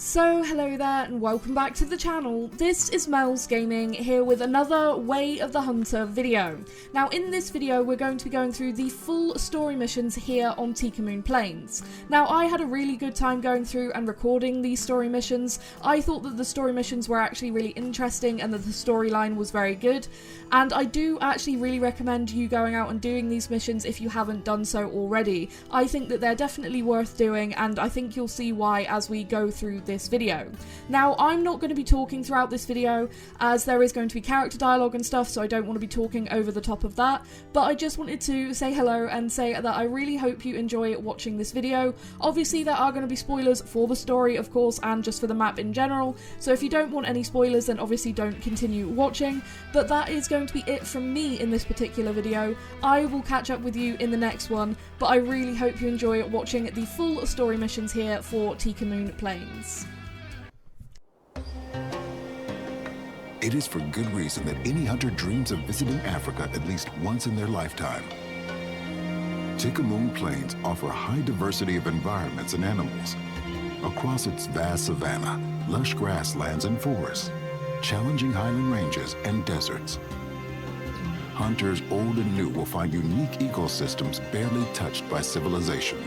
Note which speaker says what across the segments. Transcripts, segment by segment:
Speaker 1: So hello there and welcome back to the channel. This is Mel's Gaming here with another Way of the Hunter video. Now in this video we're going to be going through the full story missions here on Tikamune Planes. Now I had a really good time going through and recording these story missions. I thought that the story missions were actually really interesting and that the storyline was very good, and I do actually really recommend you going out and doing these missions if you haven't done so already. I think that they're definitely worth doing, and I think you'll see why as we go through this video. Now, I'm not going to be talking throughout this video as there is going to be character dialogue and stuff, so I don't want to be talking over the top of that, but I just wanted to say hello and say that I really hope you enjoy watching this video. Obviously there are going to be spoilers for the story, of course, and just for the map in general, so if you don't want any spoilers then obviously don't continue watching, but that is going to be it from me in this particular video. I will catch up with you in the next one, but I really hope you enjoy watching the full story missions here for Tikamune Planes.
Speaker 2: It is for good reason that any hunter dreams of visiting Africa at least once in their lifetime. Tikamune Plains offer a high diversity of environments and animals. Across its vast savanna, lush grasslands and forests, challenging highland ranges and deserts. Hunters old and new will find unique ecosystems barely touched by civilization.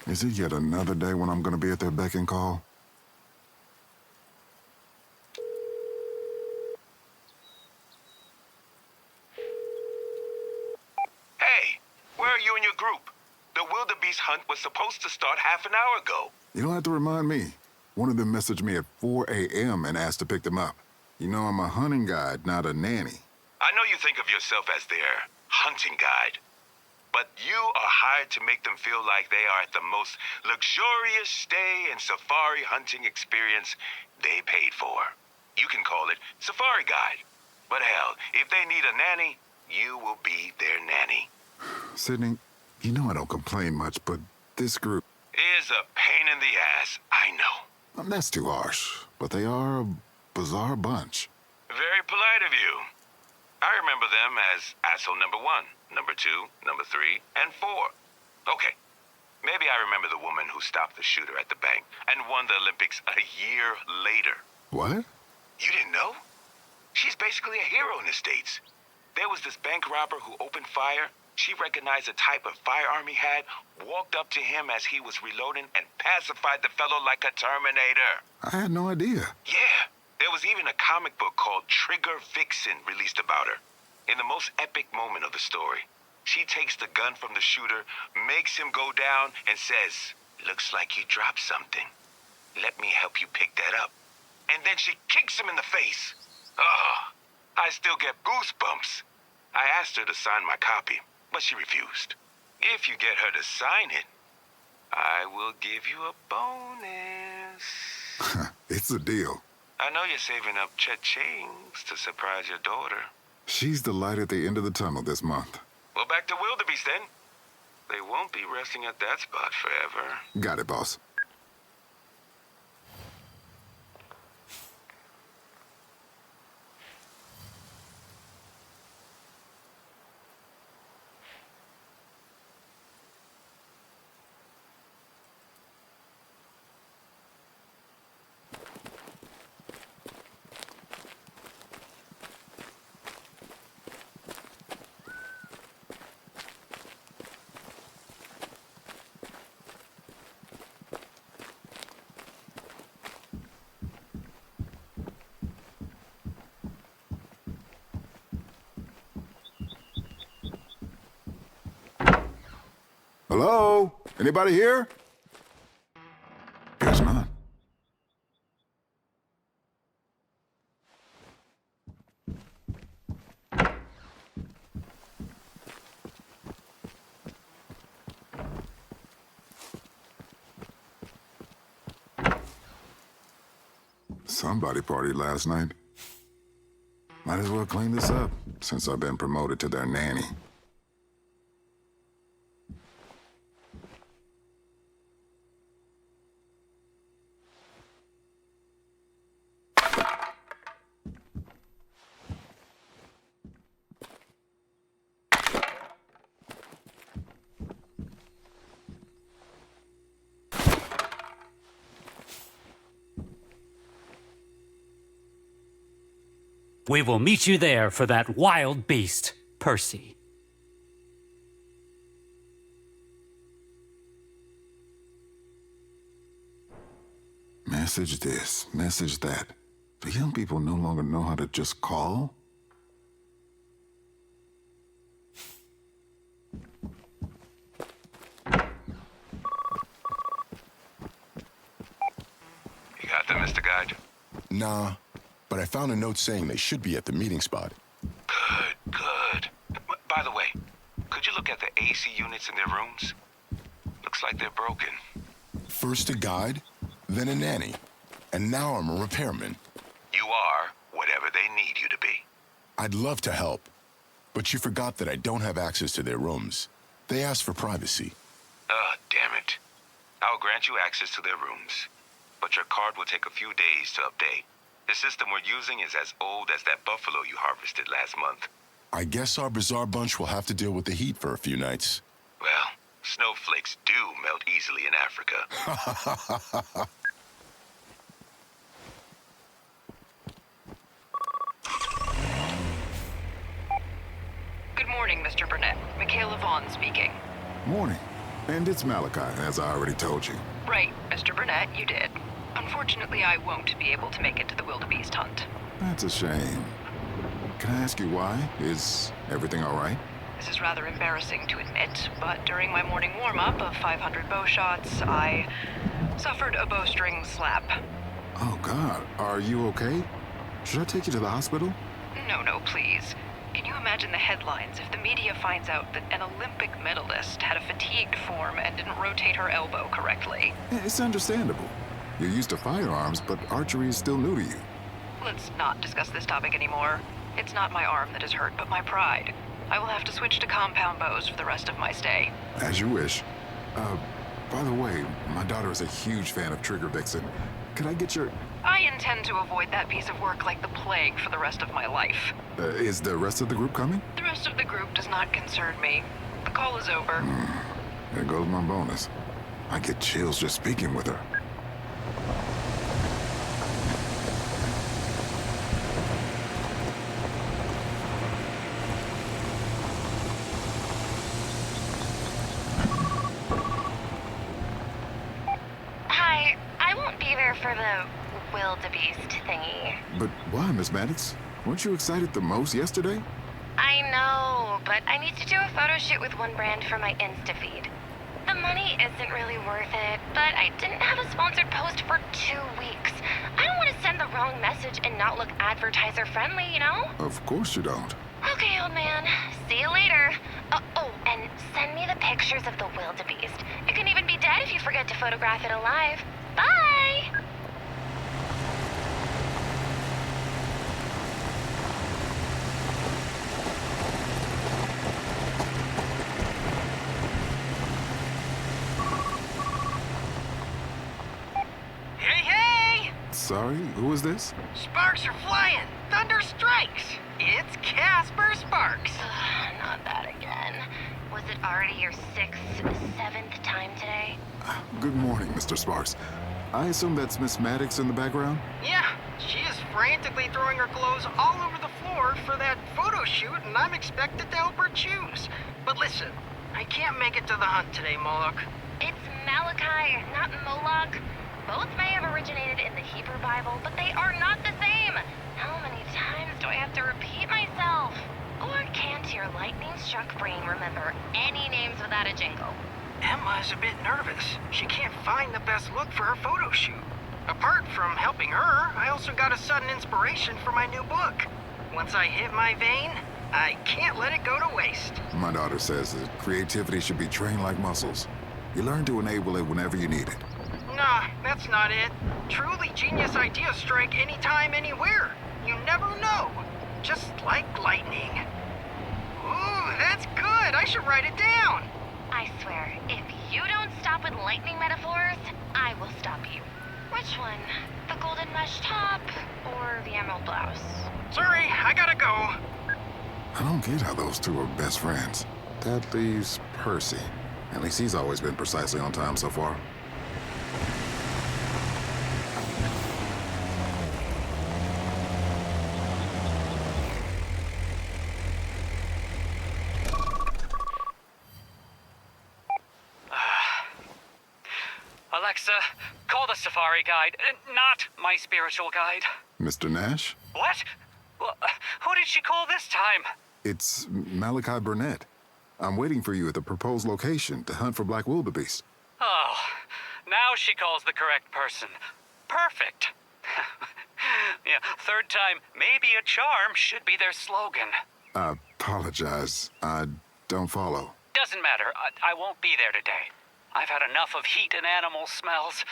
Speaker 2: Is it yet another day when I'm going to be at their beck and call?
Speaker 3: Hey, where are you and your group? The wildebeest hunt was supposed to start half an hour ago.
Speaker 2: You don't have to remind me. One of them messaged me at 4 a.m. and asked to pick them up. You know, I'm a hunting guide, not a nanny.
Speaker 3: I know you think of yourself as their hunting guide, but you are hired to make them feel like they are at the most luxurious stay and safari hunting experience they paid for. You can call it safari guide, but hell, if they need a nanny, you will be their nanny.
Speaker 2: Sydney, you know I don't complain much, but this group
Speaker 3: Is a pain in the ass, I know.
Speaker 2: That's too harsh, but they are a bizarre bunch.
Speaker 3: Very polite of you. I remember them as asshole number 1, number 2, number 3, and 4. Okay, maybe I remember the woman who stopped the shooter at the bank and won the Olympics a year later.
Speaker 2: What?
Speaker 3: You didn't know? She's basically a hero in the States. There was this bank robber who opened fire. She recognized the type of firearm he had, walked up to him as he was reloading, and pacified the fellow like a Terminator.
Speaker 2: I had no idea.
Speaker 3: Yeah, there was even a comic book called Trigger Vixen released about her. In the most epic moment of the story, she takes the gun from the shooter, makes him go down, and says, "Looks like you dropped something. Let me help you pick that up." And then she kicks him in the face. Ugh, I still get goosebumps. I asked her to sign my copy, but she refused. If you get her to sign it, I will give you a bonus.
Speaker 2: It's a deal.
Speaker 3: I know you're saving up cha-chings to surprise your daughter.
Speaker 2: She's the light at the end of the tunnel this month.
Speaker 3: Well, back to wildebeest then. They won't be resting at that spot forever.
Speaker 2: Got it, boss. Hello? Anybody here? Guess not. Somebody partied last night. Might as well clean this up, since I've been promoted to their nanny.
Speaker 4: We will meet you there for that wild beast, Percy.
Speaker 2: Message this, message that. Do young people no longer know how to just call?
Speaker 3: You got them, Mr. Guide?
Speaker 5: Nah, but I found a note saying they should be at the meeting spot.
Speaker 3: Good, good. By the way, could you look at the AC units in their rooms? Looks like they're broken.
Speaker 5: First a guide, then a nanny, and now I'm a repairman.
Speaker 3: You are whatever they need you to be.
Speaker 5: I'd love to help, but you forgot that I don't have access to their rooms. They asked for privacy.
Speaker 3: Damn it. I'll grant you access to their rooms, but your card will take a few days to update. The system we're using is as old as that buffalo you harvested last month.
Speaker 5: I guess our bizarre bunch will have to deal with the heat for a few nights.
Speaker 3: Well, snowflakes do melt easily in Africa.
Speaker 6: Good morning, Mr. Burnett. Michaela Vaughn speaking.
Speaker 2: Morning. And it's Malachi, as I already told you.
Speaker 6: Right, Mr. Burnett, you did. Unfortunately, I won't be able to make it to the wildebeest hunt.
Speaker 2: That's a shame. Can I ask you why? Is everything all right?
Speaker 6: This is rather embarrassing to admit, but during my morning warm-up of 500 bow shots, I suffered a bowstring slap.
Speaker 2: Oh, God. Are you okay? Should I take you to the hospital?
Speaker 6: No, please. Can you imagine the headlines if the media finds out that an Olympic medalist had a fatigued form and didn't rotate her elbow correctly?
Speaker 2: It's understandable. You're used to firearms, but archery is still new to you.
Speaker 6: Let's not discuss this topic anymore. It's not my arm that is hurt, but my pride. I will have to switch to compound bows for the rest of my stay.
Speaker 2: As you wish. By the way, my daughter is a huge fan of Trigger Vixen. Could I get your...
Speaker 6: I intend to avoid that piece of work like the plague for the rest of my life.
Speaker 2: Is the rest of the group coming?
Speaker 6: The rest of the group does not concern me. The call is over.
Speaker 2: There goes my bonus. I get chills just speaking with her.
Speaker 7: Hi, I won't be there for the wildebeest thingy.
Speaker 2: But why, Miss Maddox? Weren't you excited the most yesterday?
Speaker 7: I know, but I need to do a photo shoot with one brand for my Insta feed. The money isn't really worth it, but I didn't have a sponsored post for 2 weeks. I don't want to send the wrong message and not look advertiser friendly, you know?
Speaker 2: Of course you don't.
Speaker 7: Okay, old man. See you later. Oh, and send me the pictures of the wildebeest. It can even be dead if you forget to photograph it alive. Bye!
Speaker 8: Hey!
Speaker 2: Sorry, who is this?
Speaker 8: Sparks are flying! Thunder strikes! It's Casper Sparks!
Speaker 7: Not that again. Was it already your 6th, 7th time today?
Speaker 2: Good morning, Mr. Sparks. I assume that's Miss Maddox in the background?
Speaker 8: Yeah, she is frantically throwing her clothes all over the floor for that photo shoot, and I'm expected to help her choose. But listen, I can't make it to the hunt today, Moloch.
Speaker 7: It's Malachi, not Moloch. Both may have originated in the Hebrew Bible, but they are not the same. How many times do I have to repeat myself? Or can't your lightning-struck brain remember any names without a jingle?
Speaker 8: Emma is a bit nervous. She can't find the best look for her photo shoot. Apart from helping her, I also got a sudden inspiration for my new book. Once I hit my vein, I can't let it go to waste.
Speaker 2: My daughter says that creativity should be trained like muscles. You learn to enable it whenever you need it.
Speaker 8: Nah, that's not it. Truly genius ideas strike anytime, anywhere. You never know. Just like lightning. Ooh, that's good. I should write it down.
Speaker 7: I swear, if you don't stop with lightning metaphors, I will stop you. Which one? The golden mesh top or the emerald blouse?
Speaker 8: Sorry, I gotta go.
Speaker 2: I don't get how those two are best friends. That leaves Percy. At least he's always been precisely on time so far.
Speaker 4: Alexa, call the safari guide, not my spiritual guide.
Speaker 2: Mr. Nash?
Speaker 4: What? Who did she call this time?
Speaker 2: It's Malachi Burnett. I'm waiting for you at the proposed location to hunt for black wildebeest.
Speaker 4: Oh, now she calls the correct person. Perfect. Yeah, third time, maybe a charm should be their slogan.
Speaker 2: I apologize. I don't follow.
Speaker 4: Doesn't matter. I won't be there today. I've had enough of heat and animal smells,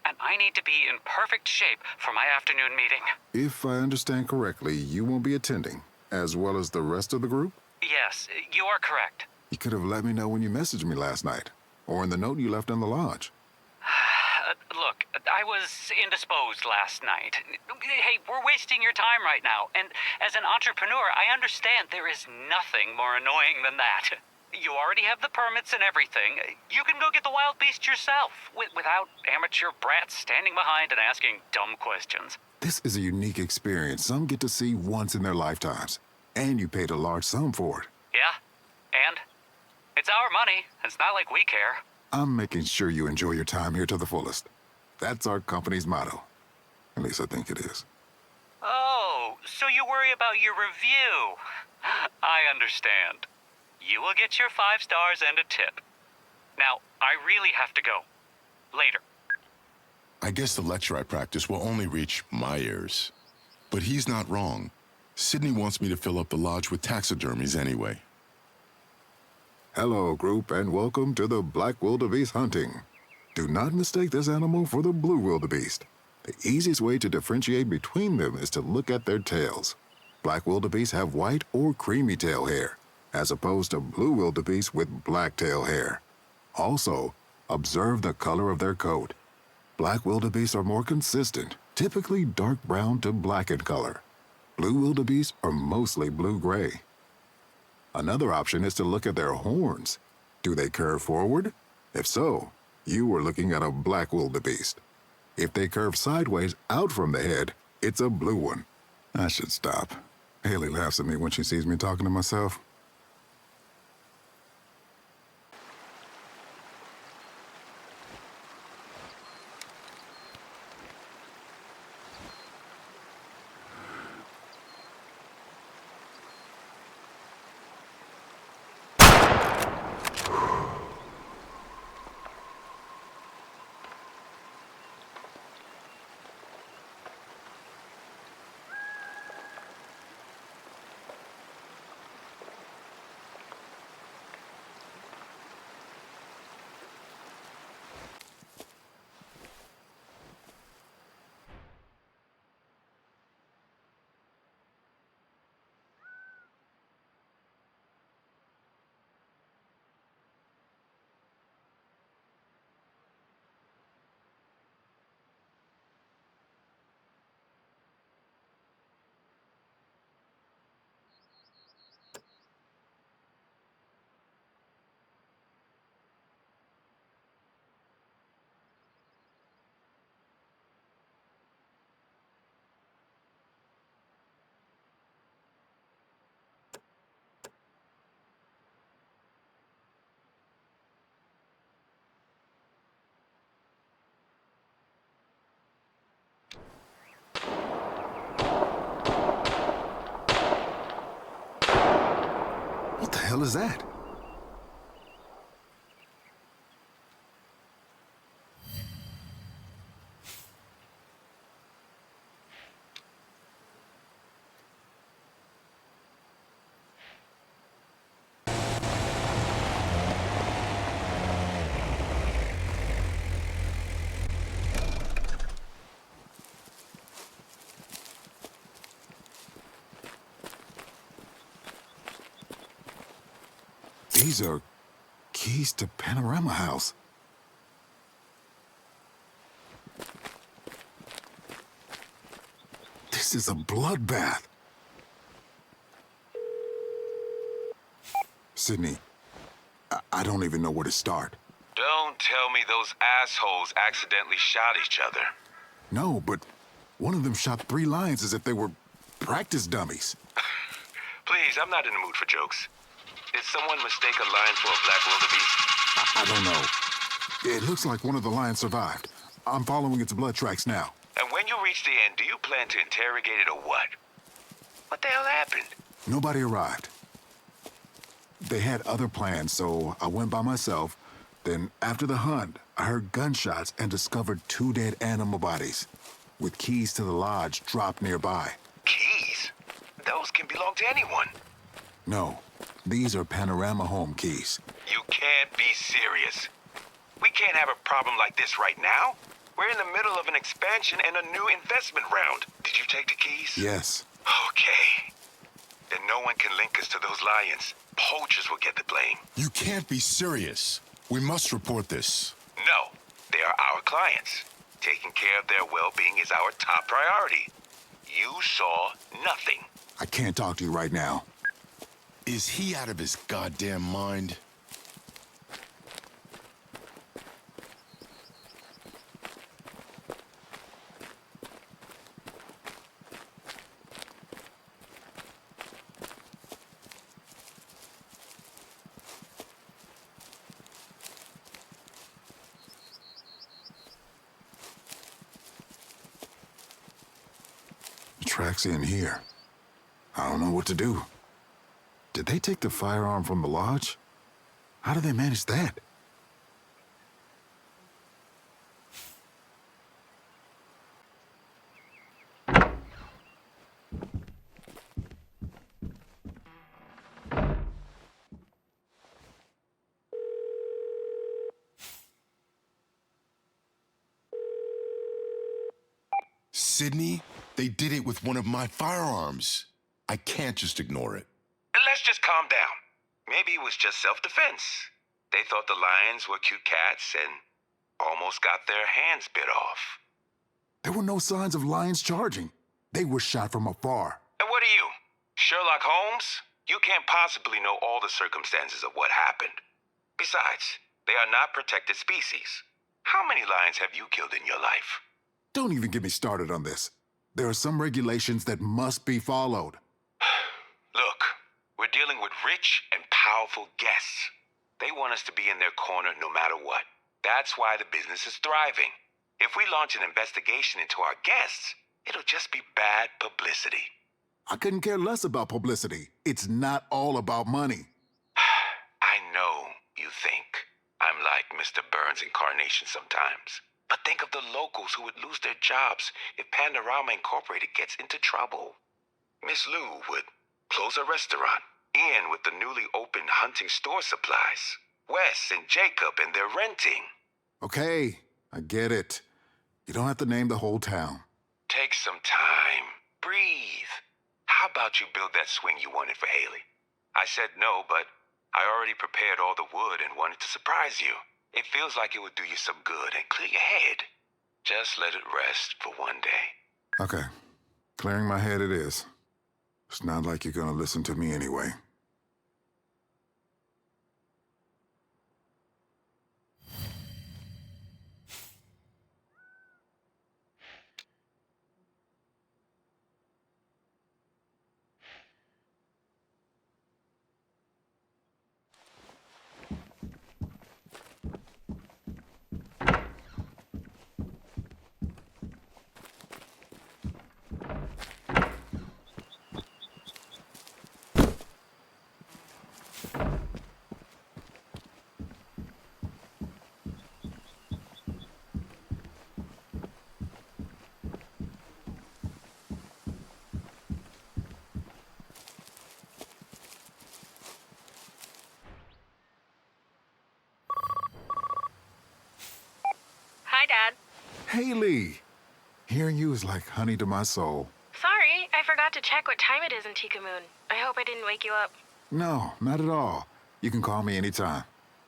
Speaker 4: and I need to be in perfect shape for my afternoon meeting.
Speaker 2: If I understand correctly, you won't be attending, as well as the rest of the group?
Speaker 4: Yes, you are correct.
Speaker 2: You could have let me know when you messaged me last night, or in the note you left in the lodge.
Speaker 4: Look, I was indisposed last night. Hey, we're wasting your time right now, and as an entrepreneur, I understand there is nothing more annoying than that. You already have the permits and everything. You can go get the wild beast yourself, without amateur brats standing behind and asking dumb questions.
Speaker 2: This is a unique experience some get to see once in their lifetimes, and you paid a large sum for it.
Speaker 4: Yeah, and it's our money. It's not like we care.
Speaker 2: I'm making sure you enjoy your time here to the fullest. That's our company's motto. At least I think it is.
Speaker 4: Oh, so you worry about your review. I understand. You will get your 5 stars and a tip. Now, I really have to go. Later.
Speaker 5: I guess the lecture I practice will only reach my ears. But he's not wrong. Sydney wants me to fill up the lodge with taxidermies anyway.
Speaker 2: Hello, group, and welcome to the black wildebeest hunting. Do not mistake this animal for the blue wildebeest. The easiest way to differentiate between them is to look at their tails. Black wildebeest have white or creamy tail hair, as opposed to blue wildebeest with black tail hair. Also, observe the color of their coat. Black wildebeest are more consistent, typically dark brown to black in color. Blue wildebeest are mostly blue-gray. Another option is to look at their horns. Do they curve forward? If so, you are looking at a black wildebeest. If they curve sideways out from the head, it's a blue one. I should stop. Haley laughs at me when she sees me talking to myself. What the hell is that? These are keys to Panorama House. This is a bloodbath. Sydney, I don't even know where to start.
Speaker 3: Don't tell me those assholes accidentally shot each other.
Speaker 2: No, but one of them shot 3 lions as if they were practice dummies.
Speaker 3: Please, I'm not in the mood for jokes. Did someone mistake a lion for a black wildebeest?
Speaker 2: I don't know. It looks like one of the lions survived. I'm following its blood tracks now.
Speaker 3: And when you reach the end, do you plan to interrogate it or what? What the hell happened?
Speaker 2: Nobody arrived. They had other plans, so I went by myself. Then, after the hunt, I heard gunshots and discovered 2 dead animal bodies, with keys to the lodge dropped nearby.
Speaker 3: Keys? Those can belong to anyone.
Speaker 2: No, these are Panorama Home keys.
Speaker 3: You can't be serious. We can't have a problem like this right now. We're in the middle of an expansion and a new investment round. Did you take the keys?
Speaker 2: Yes.
Speaker 3: Okay. Then no one can link us to those lions. Poachers will get the blame.
Speaker 5: You can't be serious. We must report this.
Speaker 3: No, they are our clients. Taking care of their well-being is our top priority. You saw nothing.
Speaker 2: I can't talk to you right now.
Speaker 5: Is he out of his goddamn mind?
Speaker 2: Tracks in here. I don't know what to do. Did they take the firearm from the lodge? How did they manage that?
Speaker 5: Sydney, they did it with one of my firearms. I can't just ignore it.
Speaker 3: Let's just calm down. Maybe it was just self-defense. They thought the lions were cute cats and almost got their hands bit off.
Speaker 2: There were no signs of lions charging. They were shot from afar.
Speaker 3: And what are you, Sherlock Holmes? You can't possibly know all the circumstances of what happened. Besides, they are not protected species. How many lions have you killed in your life?
Speaker 2: Don't even get me started on this. There are some regulations that must be followed.
Speaker 3: Look, we're dealing with rich and powerful guests. They want us to be in their corner no matter what. That's why the business is thriving. If we launch an investigation into our guests, it'll just be bad publicity.
Speaker 2: I couldn't care less about publicity. It's not all about money.
Speaker 3: I know you think I'm like Mr. Burns' incarnation sometimes. But think of the locals who would lose their jobs if Panorama Incorporated gets into trouble. Miss Lou would close a restaurant. Ian with the newly opened hunting store supplies. Wes and Jacob and their renting.
Speaker 2: Okay, I get it. You don't have to name the whole town.
Speaker 3: Take some time. Breathe. How about you build that swing you wanted for Haley? I said no, but I already prepared all the wood and wanted to surprise you. It feels like it would do you some good and clear your head. Just let it rest for one day.
Speaker 2: Okay. Clearing my head it is. It's not like you're gonna listen to me anyway.
Speaker 6: Hi, Dad.
Speaker 2: Haley! Hearing you is like honey to my soul.
Speaker 9: Sorry, I forgot to check what time it is in Tikamoon. I hope I didn't wake you up.
Speaker 2: No, not at all. You can call me anytime.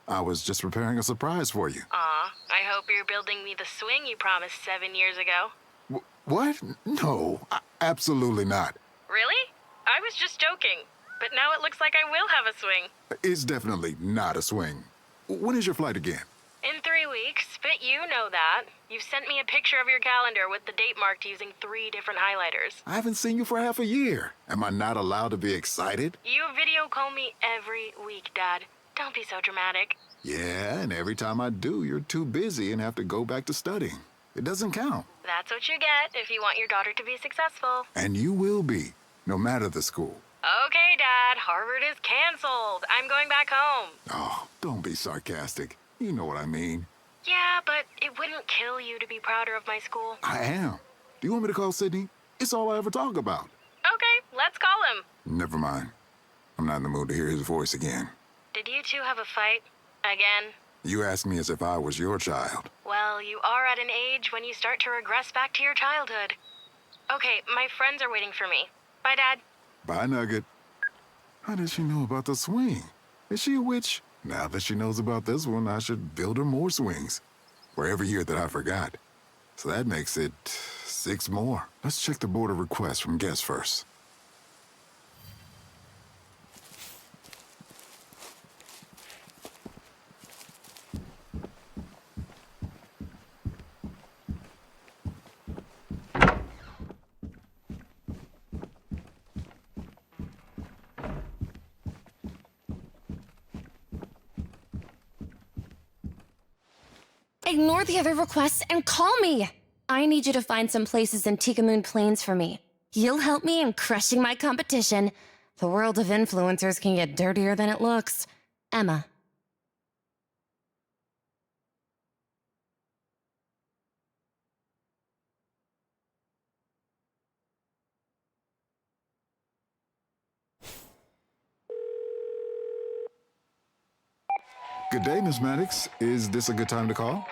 Speaker 2: I was just preparing a surprise for you.
Speaker 9: Aw, I hope you're building me the swing you promised 7 years ago.
Speaker 2: What? No, absolutely not.
Speaker 9: Really? I was just joking. But now it looks like I will have a swing.
Speaker 2: It's definitely not a swing. When is your flight again?
Speaker 9: In 3 weeks, but you know that. You've sent me a picture of your calendar with the date marked using 3 different highlighters.
Speaker 2: I haven't seen you for half a year. Am I not allowed to be excited?
Speaker 9: You video call me every week, Dad. Don't be so dramatic.
Speaker 2: Yeah, and every time I do, you're too busy and have to go back to studying. It doesn't count.
Speaker 9: That's what you get if you want your daughter to be successful.
Speaker 2: And you will be, no matter the school.
Speaker 9: Okay, Dad, Harvard is canceled. I'm going back home.
Speaker 2: Oh, don't be sarcastic. You know what I mean.
Speaker 9: Yeah, but it wouldn't kill you to be prouder of my school.
Speaker 2: I am. Do you want me to call Sydney? It's all I ever talk about.
Speaker 9: Okay, let's call him.
Speaker 2: Never mind. I'm not in the mood to hear his voice again.
Speaker 9: Did you two have a fight? Again?
Speaker 2: You ask me as if I was your child.
Speaker 9: Well, you are at an age when you start to regress back to your childhood. Okay, my friends are waiting for me. Bye, Dad.
Speaker 2: Bye, Nugget. How does she know about the swing? Is she a witch? Now that she knows about this one, I should build her more swings. For every year that I forgot. So that makes it 6 more. Let's check the board of requests from guests first.
Speaker 7: Ignore the other requests and call me! I need you to find some places in Tikamune Planes for me. You'll help me in crushing my competition. The world of influencers can get dirtier than it looks. Emma.
Speaker 2: Good day, Miss Maddox. Is this a good time to call?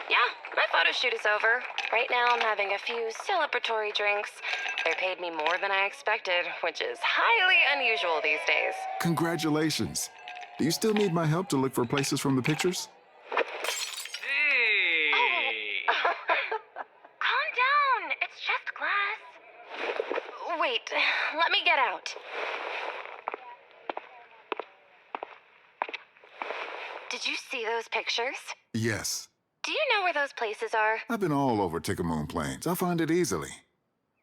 Speaker 7: Yeah, my photo shoot is over. Right now I'm having a few celebratory drinks. They paid me more than I expected, which is highly unusual these days.
Speaker 2: Congratulations. Do you still need my help to look for places from the pictures?
Speaker 4: Hey!
Speaker 7: Calm down. It's just glass. Wait, let me get out. Did you see those pictures?
Speaker 2: Yes.
Speaker 7: Do you know where those places are?
Speaker 2: I've been all over Tikamune Planes. I'll find it easily.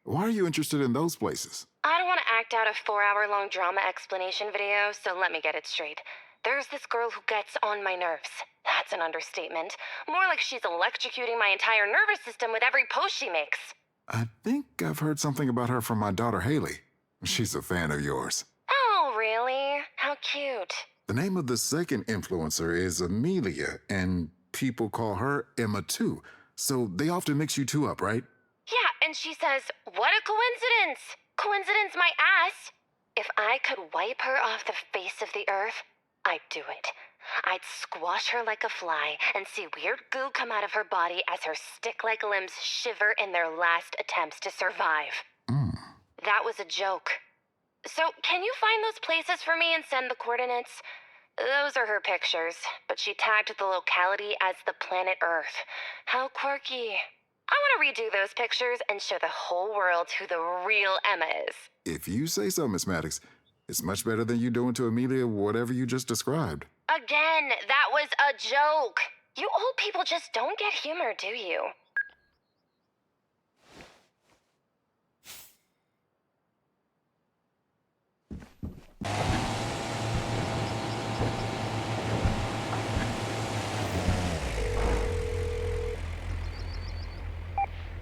Speaker 2: Why are you interested in those places?
Speaker 7: I don't want to act out a 4-hour-long drama explanation video, so let me get it straight. There's this girl who gets on my nerves. That's an understatement. More like she's electrocuting my entire nervous system with every post she makes.
Speaker 2: I think I've heard something about her from my daughter, Haley. She's a fan of yours.
Speaker 7: Oh, really? How cute.
Speaker 2: The name of the second influencer is Amelia, and people call her Emma too. So they often mix you two up, right?
Speaker 7: Yeah, and she says, what a coincidence! Coincidence my ass! If I could wipe her off the face of the earth, I'd do it. I'd squash her like a fly and see weird goo come out of her body as her stick-like limbs shiver in their last attempts to survive. That was a joke. So, can you find those places for me and send the coordinates? Those are her pictures, but she tagged the locality as the planet Earth. How quirky. I want to redo those pictures and show the whole world who the real Emma is.
Speaker 2: If you say so, Miss Maddox. It's much better than you doing to Amelia whatever you just described.
Speaker 7: Again, that was a joke. You old people just don't get humor, do you?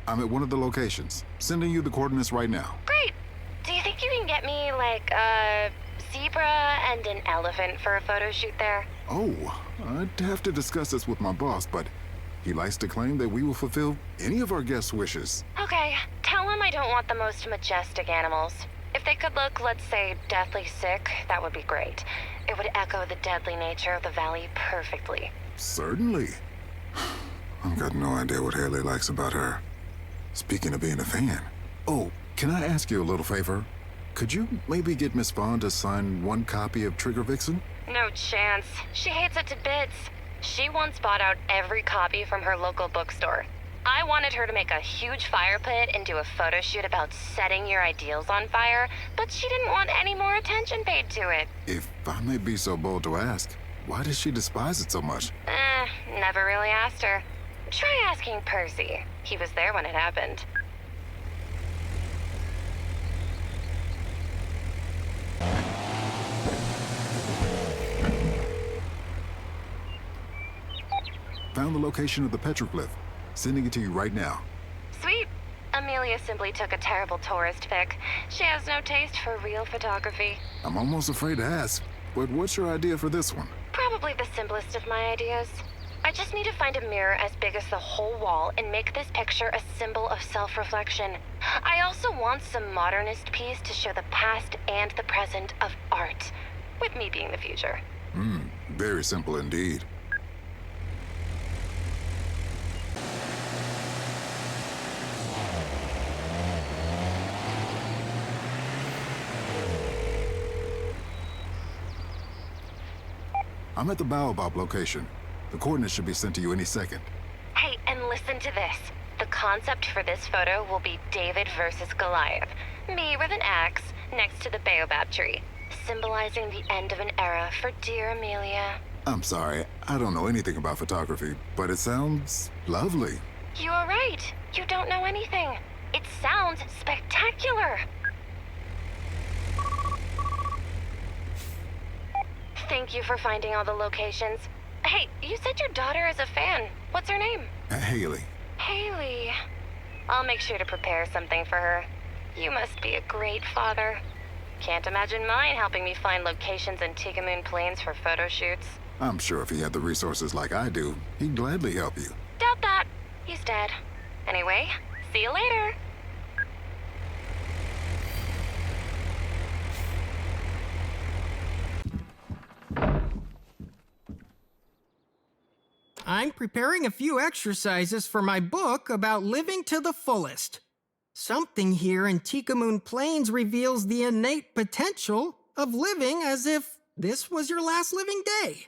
Speaker 2: I'm at one of the locations. Sending you the coordinates right now.
Speaker 7: Great. Do you think you can get me, like, a zebra and an elephant for a photo shoot there?
Speaker 2: Oh, I'd have to discuss this with my boss, but he likes to claim that we will fulfill any of our guests' wishes.
Speaker 7: Okay, tell him I don't want the most majestic animals. If they could look, let's say, deathly sick, that would be great. It would echo the deadly nature of the valley perfectly.
Speaker 2: Certainly. I've got no idea what Haley likes about her. Speaking of being a fan. Oh, can I ask you a little favor? Could you maybe get Miss Bond to sign one copy of Trigger Vixen?
Speaker 7: No chance. She hates it to bits. She once bought out every copy from her local bookstore. I wanted her to make a huge fire pit and do a photo shoot about setting your ideals on fire, but she didn't want any more attention paid to it.
Speaker 2: If I may be so bold to ask, why does she despise it so much?
Speaker 7: Never really asked her. Try asking Percy. He was there when it happened.
Speaker 2: Found the location of the petroglyph. Sending it to you right now.
Speaker 7: Sweet. Amelia simply took a terrible tourist pic. She has no taste for real photography.
Speaker 2: I'm almost afraid to ask, but what's your idea for this one?
Speaker 7: Probably the simplest of my ideas. I just need to find a mirror as big as the whole wall and make this picture a symbol of self-reflection. I also want some modernist piece to show the past and the present of art, with me being the future.
Speaker 2: Very simple indeed. I'm at the Baobab location. The coordinates should be sent to you any second.
Speaker 7: Hey, and listen to this. The concept for this photo will be David versus Goliath. Me with an axe next to the baobab tree, symbolizing the end of an era for dear Amelia.
Speaker 2: I'm sorry, I don't know anything about photography, but it sounds lovely.
Speaker 7: You are right. You don't know anything. It sounds spectacular. Thank you for finding all the locations. Hey, you said your daughter is a fan. What's her name?
Speaker 2: Haley.
Speaker 7: Haley. I'll make sure to prepare something for her. You must be a great father. Can't imagine mine helping me find locations in Tikamune Planes for photo shoots.
Speaker 2: I'm sure if he had the resources like I do, he'd gladly help you.
Speaker 7: Doubt that. He's dead. Anyway, see you later.
Speaker 8: I'm preparing a few exercises for my book about living to the fullest. Something here in Tikamune Planes reveals the innate potential of living as if this was your last living day.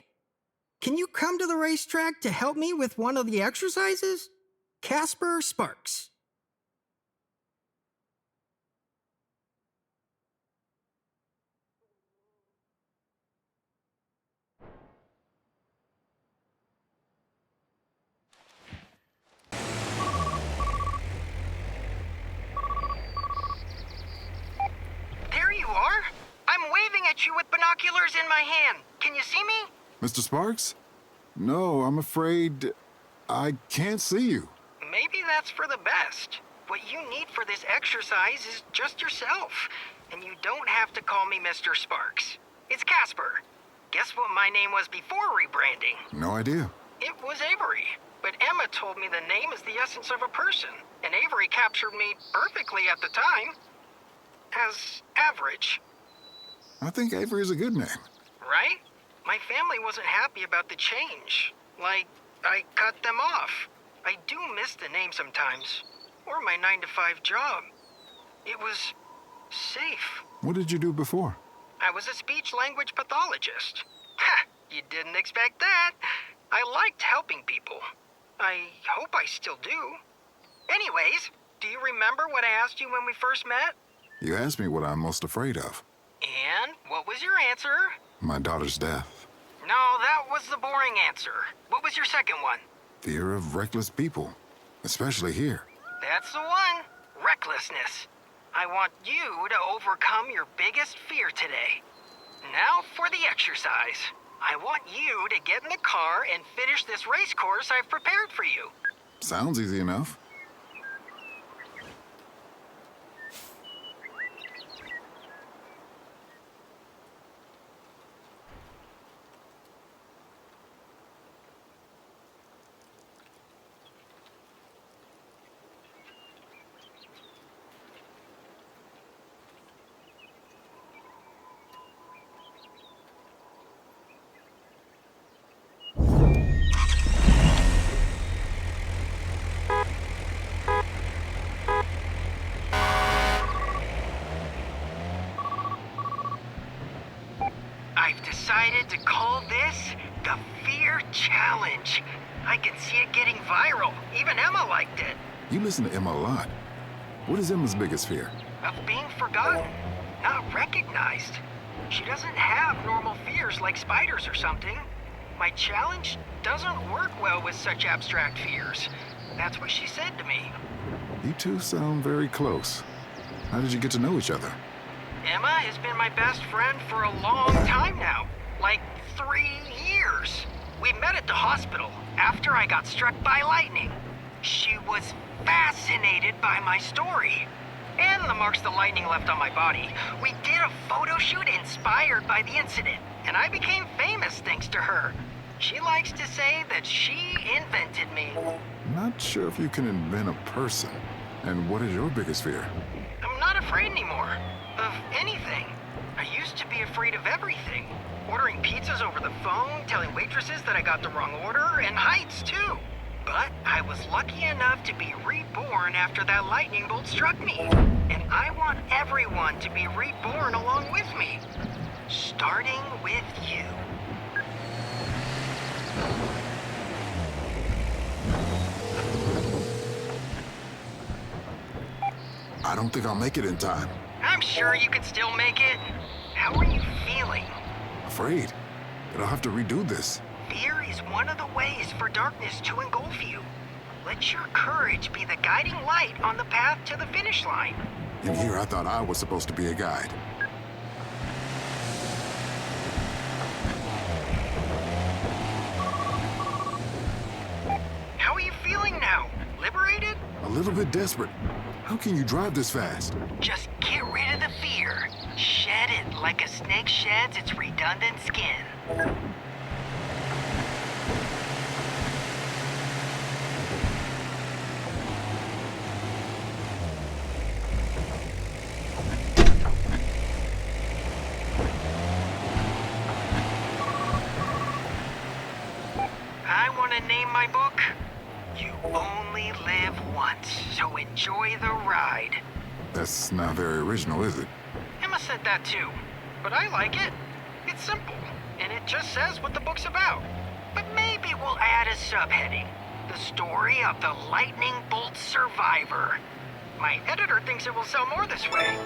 Speaker 8: Can you come to the racetrack to help me with one of the exercises? Casper Sparks. There you are. I'm waving at you with binoculars in my hand. Can you see me?
Speaker 2: Mr. Sparks? No, I'm afraid I can't see you.
Speaker 8: Maybe that's for the best. What you need for this exercise is just yourself. And you don't have to call me Mr. Sparks. It's Casper. Guess what my name was before rebranding?
Speaker 2: No idea.
Speaker 8: It was Avery. But Emma told me the name is the essence of a person. And Avery captured me perfectly at the time. As average.
Speaker 2: I think Avery is a good name.
Speaker 8: Right? My family wasn't happy about the change. Like, I cut them off. I do miss the name sometimes. Or my 9-to-5 job. It was safe.
Speaker 2: What did you do before?
Speaker 8: I was a speech-language pathologist. Ha! You didn't expect that. I liked helping people. I hope I still do. Anyways, do you remember what I asked you when we first met?
Speaker 2: You asked me what I'm most afraid of.
Speaker 8: And what was your answer?
Speaker 2: My daughter's death.
Speaker 8: No, that was the boring answer. What was your second one?
Speaker 2: Fear of reckless people, especially here.
Speaker 8: That's the one. Recklessness. I want you to overcome your biggest fear today. Now for the exercise. I want you to get in the car and finish this race course I've prepared for you.
Speaker 2: Sounds easy enough.
Speaker 8: decided to call this the Fear Challenge. I could see it getting viral. Even Emma liked it.
Speaker 2: You listen to Emma a lot. What is Emma's biggest fear?
Speaker 8: Of being forgotten, not recognized. She doesn't have normal fears like spiders or something. My challenge doesn't work well with such abstract fears. That's what she said to me.
Speaker 2: You two sound very close. How did you get to know each other?
Speaker 8: Emma has been my best friend for a long time now. Like 3 years. We met at the hospital after I got struck by lightning. She was fascinated by my story and the marks the lightning left on my body. We did a photo shoot inspired by the incident, and I became famous thanks to her. She likes to say that she invented me.
Speaker 2: Not sure if you can invent a person. And what is your biggest fear?
Speaker 8: I'm not afraid anymore of anything. I used to be afraid of everything. Ordering pizzas over the phone, telling waitresses that I got the wrong order, and heights too. But I was lucky enough to be reborn after that lightning bolt struck me. And I want everyone to be reborn along with me. Starting with you.
Speaker 2: I don't think I'll make it in time.
Speaker 8: I'm sure you can still make it. How are you feeling?
Speaker 2: Afraid that I'll have to redo this.
Speaker 8: Fear is one of the ways for darkness to engulf you. Let your courage be the guiding light on the path to the finish line.
Speaker 2: In here, I thought I was supposed to be a guide.
Speaker 8: How are you feeling now? Liberated?
Speaker 2: A little bit desperate. How can you drive this fast?
Speaker 8: Just get rid of the fear. Shed it like a snake sheds its redundant skin. I want to name my book, You Only Live Once, so enjoy the ride.
Speaker 2: That's not very original, is it?
Speaker 8: Emma said that too, but I like it. It's simple, and it just says what the book's about. But maybe we'll add a subheading, the story of the lightning bolt survivor. My editor thinks it will sell more this way.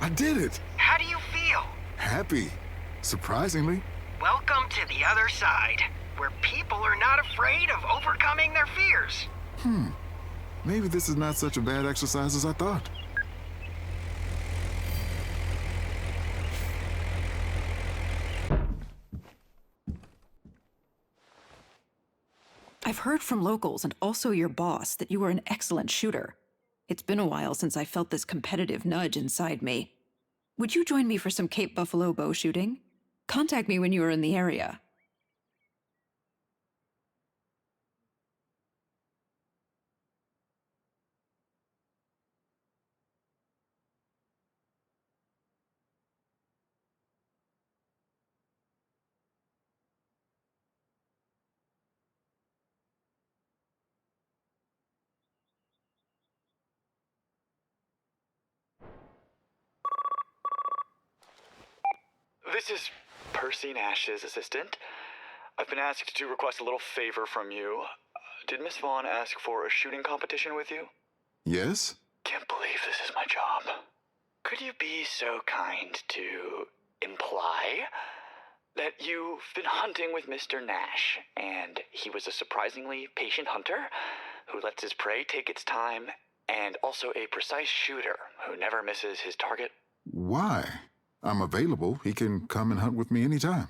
Speaker 2: I did it!
Speaker 8: How do you feel?
Speaker 2: Happy. Surprisingly.
Speaker 8: Welcome to the other side, where people are not afraid of overcoming their fears.
Speaker 2: Maybe this is not such a bad exercise as I thought.
Speaker 10: I've heard from locals and also your boss that you are an excellent shooter. It's been a while since I felt this competitive nudge inside me. Would you join me for some Cape Buffaloe bow shooting? Contact me when you are in the area.
Speaker 11: This is Percy Nash's assistant. I've been asked to request a little favor from you. Did Miss Vaughn ask for a shooting competition with you?
Speaker 2: Yes?
Speaker 11: Can't believe this is my job. Could you be so kind to imply that you've been hunting with Mr. Nash, and he was a surprisingly patient hunter who lets his prey take its time, and also a precise shooter who never misses his target?
Speaker 2: Why? I'm available. He can come and hunt with me anytime.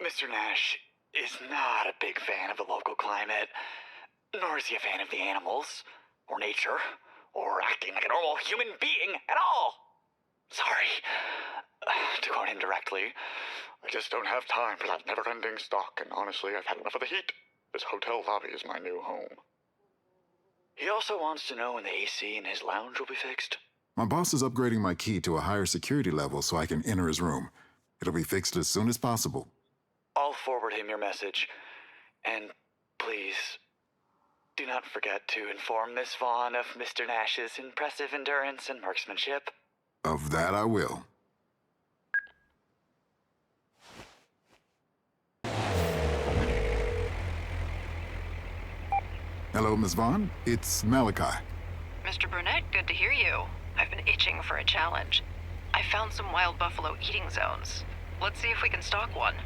Speaker 11: Mr. Nash is not a big fan of the local climate, nor is he a fan of the animals, or nature, or acting like a normal human being at all. Sorry. To quote him directly, I just don't have time for that never-ending stock, and honestly, I've had enough of the heat. This hotel lobby is my new home. He also wants to know when the AC in his lounge will be fixed.
Speaker 2: My boss is upgrading my key to a higher security level so I can enter his room. It'll be fixed as soon as possible.
Speaker 11: I'll forward him your message. And please, do not forget to inform Miss Vaughn of Mr. Nash's impressive endurance and marksmanship.
Speaker 2: Of that I will. Hello, Miss Vaughn. It's Malachi.
Speaker 6: Mr. Burnett, good to hear you. I've been itching for a challenge. I found some wild buffalo eating zones. Let's see if we can stalk one.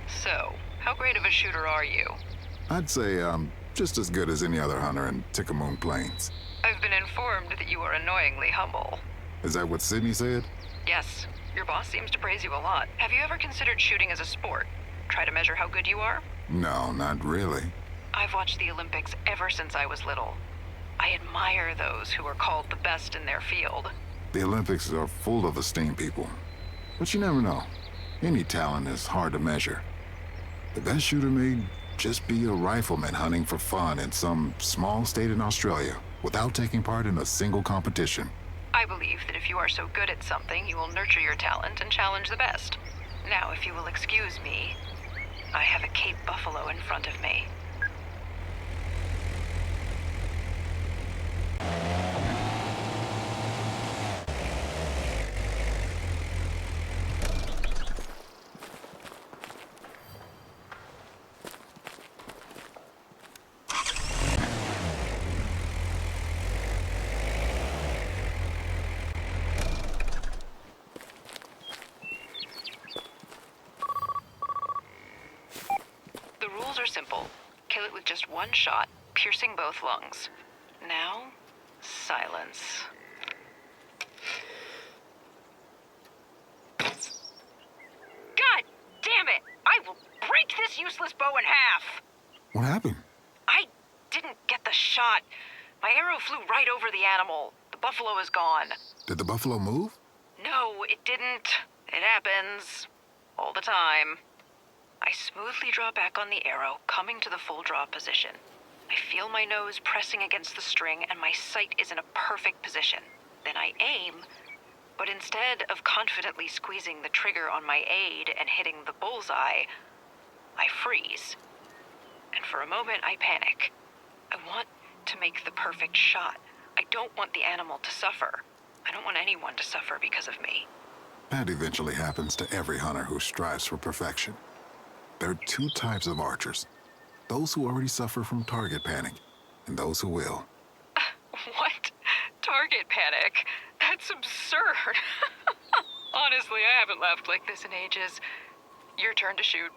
Speaker 6: So, how great of a shooter are you?
Speaker 2: I'd say I'm just as good as any other hunter in Tikamune Planes.
Speaker 6: I've been informed that you are annoyingly humble.
Speaker 2: Is that what Sydney said?
Speaker 6: Yes, your boss seems to praise you a lot. Have you ever considered shooting as a sport? Try to measure how good you are?
Speaker 2: No, not really.
Speaker 6: I've watched the Olympics ever since I was little. I admire those who are called the best in their field.
Speaker 2: The Olympics are full of esteemed people. But you never know. Any talent is hard to measure. The best shooter may just be a rifleman hunting for fun in some small state in Australia without taking part in a single competition.
Speaker 6: I believe that if you are so good at something, you will nurture your talent and challenge the best. Now, if you will excuse me, I have a Cape Buffalo in front of me. The rules are simple. Kill it with just one shot, piercing both lungs. Now, silence. God damn it! I will break this useless bow in half!
Speaker 2: What happened?
Speaker 6: I didn't get the shot. My arrow flew right over the animal. The buffalo is gone.
Speaker 2: Did the buffalo move?
Speaker 6: No, it didn't. It happens. All the time. I smoothly draw back on the arrow, coming to the full draw position. I feel my nose pressing against the string, and my sight is in a perfect position. Then I aim, but instead of confidently squeezing the trigger on my aid and hitting the bullseye, I freeze. And for a moment, I panic. I want to make the perfect shot. I don't want the animal to suffer. I don't want anyone to suffer because of me.
Speaker 2: That eventually happens to every hunter who strives for perfection. There are two types of archers. Those who already suffer from target panic, and those who will.
Speaker 6: What? Target panic? That's absurd. Honestly, I haven't laughed like this in ages. Your turn to shoot.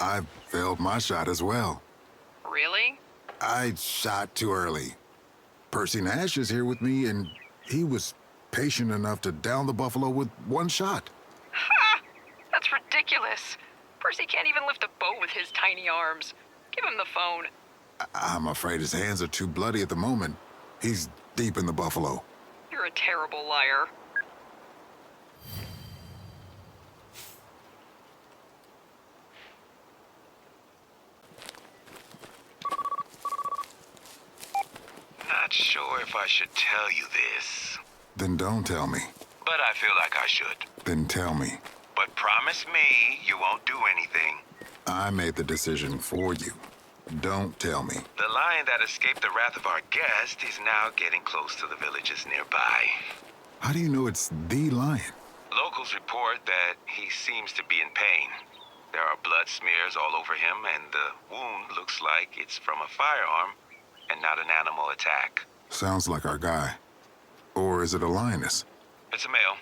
Speaker 2: I failed my shot as well.
Speaker 6: Really?
Speaker 2: I shot too early. Percy Nash is here with me, and he was patient enough to down the buffalo with one shot.
Speaker 6: Ha! That's ridiculous. Percy can't even lift a bow with his tiny arms. Give him the phone.
Speaker 2: I'm afraid his hands are too bloody at the moment. He's deep in the buffalo.
Speaker 6: You're a terrible liar.
Speaker 3: Not sure if I should tell you this.
Speaker 2: Then don't tell me.
Speaker 3: But I feel like I should.
Speaker 2: Then tell me.
Speaker 3: But promise me you won't do anything.
Speaker 2: I made the decision for you. Don't tell me.
Speaker 3: The lion that escaped the wrath of our guest is now getting close to the villages nearby.
Speaker 2: How do you know it's the lion?
Speaker 3: Locals report that he seems to be in pain. There are blood smears all over him, and the wound looks like it's from a firearm and not an animal attack.
Speaker 2: Sounds like our guy. Or is it a lioness?
Speaker 3: It's a male,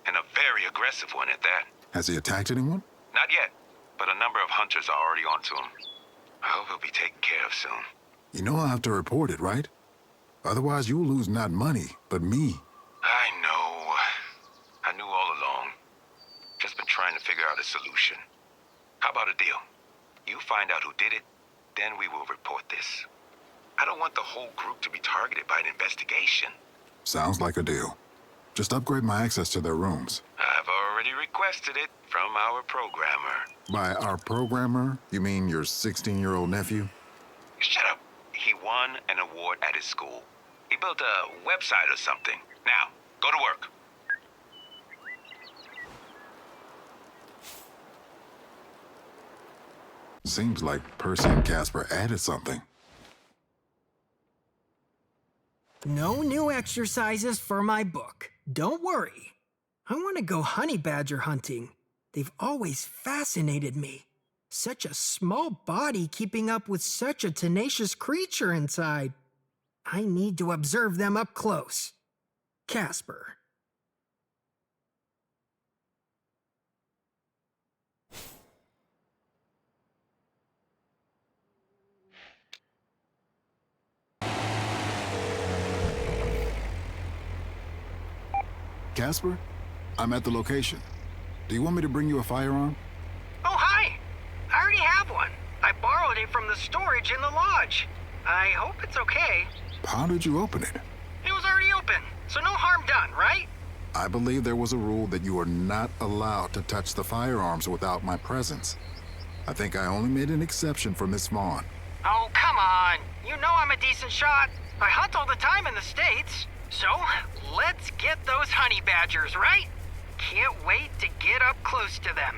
Speaker 3: and a very aggressive one at that.
Speaker 2: Has he attacked anyone?
Speaker 3: Not yet, but a number of hunters are already onto him. I hope he'll be taken care of soon.
Speaker 2: You know I'll have to report it, right? Otherwise you'll lose not money, but me.
Speaker 3: I know. I knew all along. Just been trying to figure out a solution. How about a deal? You find out who did it, then we will report this. I don't want the whole group to be targeted by an investigation.
Speaker 2: Sounds like a deal. Just upgrade my access to their rooms.
Speaker 3: I've already requested it from our programmer.
Speaker 2: By our programmer, you mean your 16-year-old nephew?
Speaker 3: Shut up. He won an award at his school. He built a website or something. Now, go to work.
Speaker 2: Seems like Percy and Casper added something.
Speaker 8: No new exercises for my book. Don't worry. I want to go honey badger hunting. They've always fascinated me. Such a small body keeping up with such a tenacious creature inside. I need to observe them up close. Casper.
Speaker 2: Casper? I'm at the location. Do you want me to bring you a firearm?
Speaker 8: Oh, hi! I already have one. I borrowed it from the storage in the lodge. I hope it's okay.
Speaker 2: How did you open it?
Speaker 8: It was already open, so no harm done, right?
Speaker 2: I believe there was a rule that you are not allowed to touch the firearms without my presence. I think I only made an exception for Miss Vaughn.
Speaker 8: Oh, come on. You know I'm a decent shot. I hunt all the time in the States. So, let's get those honey badgers, right? Can't wait to get up close to them.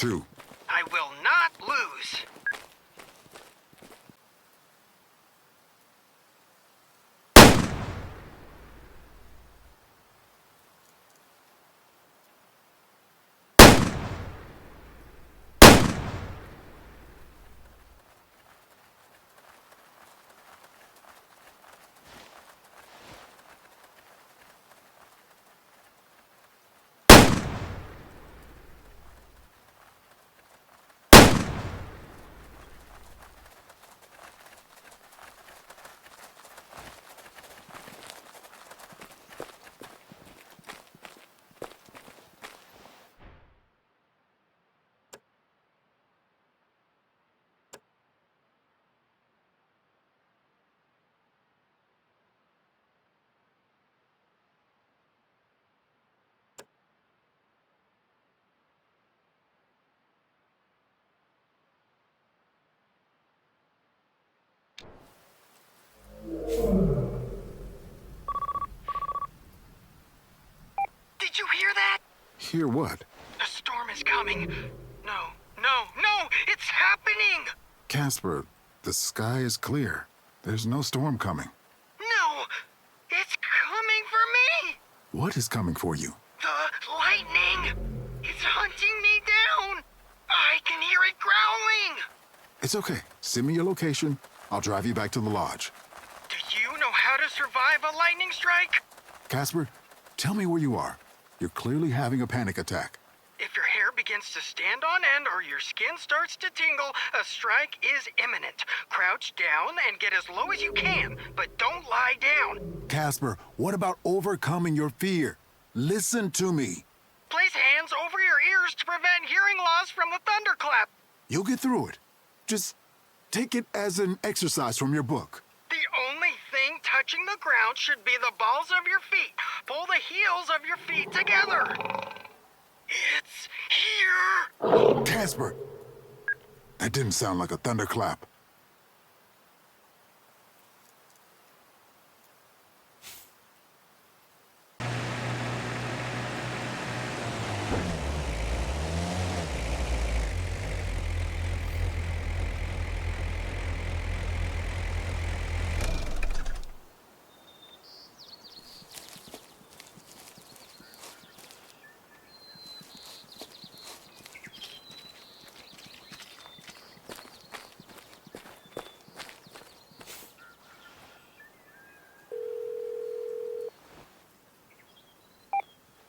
Speaker 2: 2.
Speaker 8: I will not lose. Did you hear that?
Speaker 2: Hear what?
Speaker 8: A storm is coming. No, it's happening!
Speaker 2: Casper, the sky is clear. There's no storm coming.
Speaker 8: No, it's coming for me!
Speaker 2: What is coming for you?
Speaker 8: The lightning! It's hunting me down! I can hear it growling!
Speaker 2: It's okay. Send me your location. I'll drive you back to the lodge.
Speaker 8: Do you know how to survive a lightning strike?
Speaker 2: Casper, tell me where you are. You're clearly having a panic attack.
Speaker 8: If your hair begins to stand on end or your skin starts to tingle, a strike is imminent. Crouch down and get as low as you can, but don't lie down.
Speaker 2: Casper, what about overcoming your fear? Listen to me.
Speaker 8: Place hands over your ears to prevent hearing loss from the thunderclap.
Speaker 2: You'll get through it. Just take it as an exercise from your book.
Speaker 8: The only thing touching the ground should be the balls of your feet. Pull the heels of your feet together. It's here!
Speaker 2: Casper! That didn't sound like a thunderclap.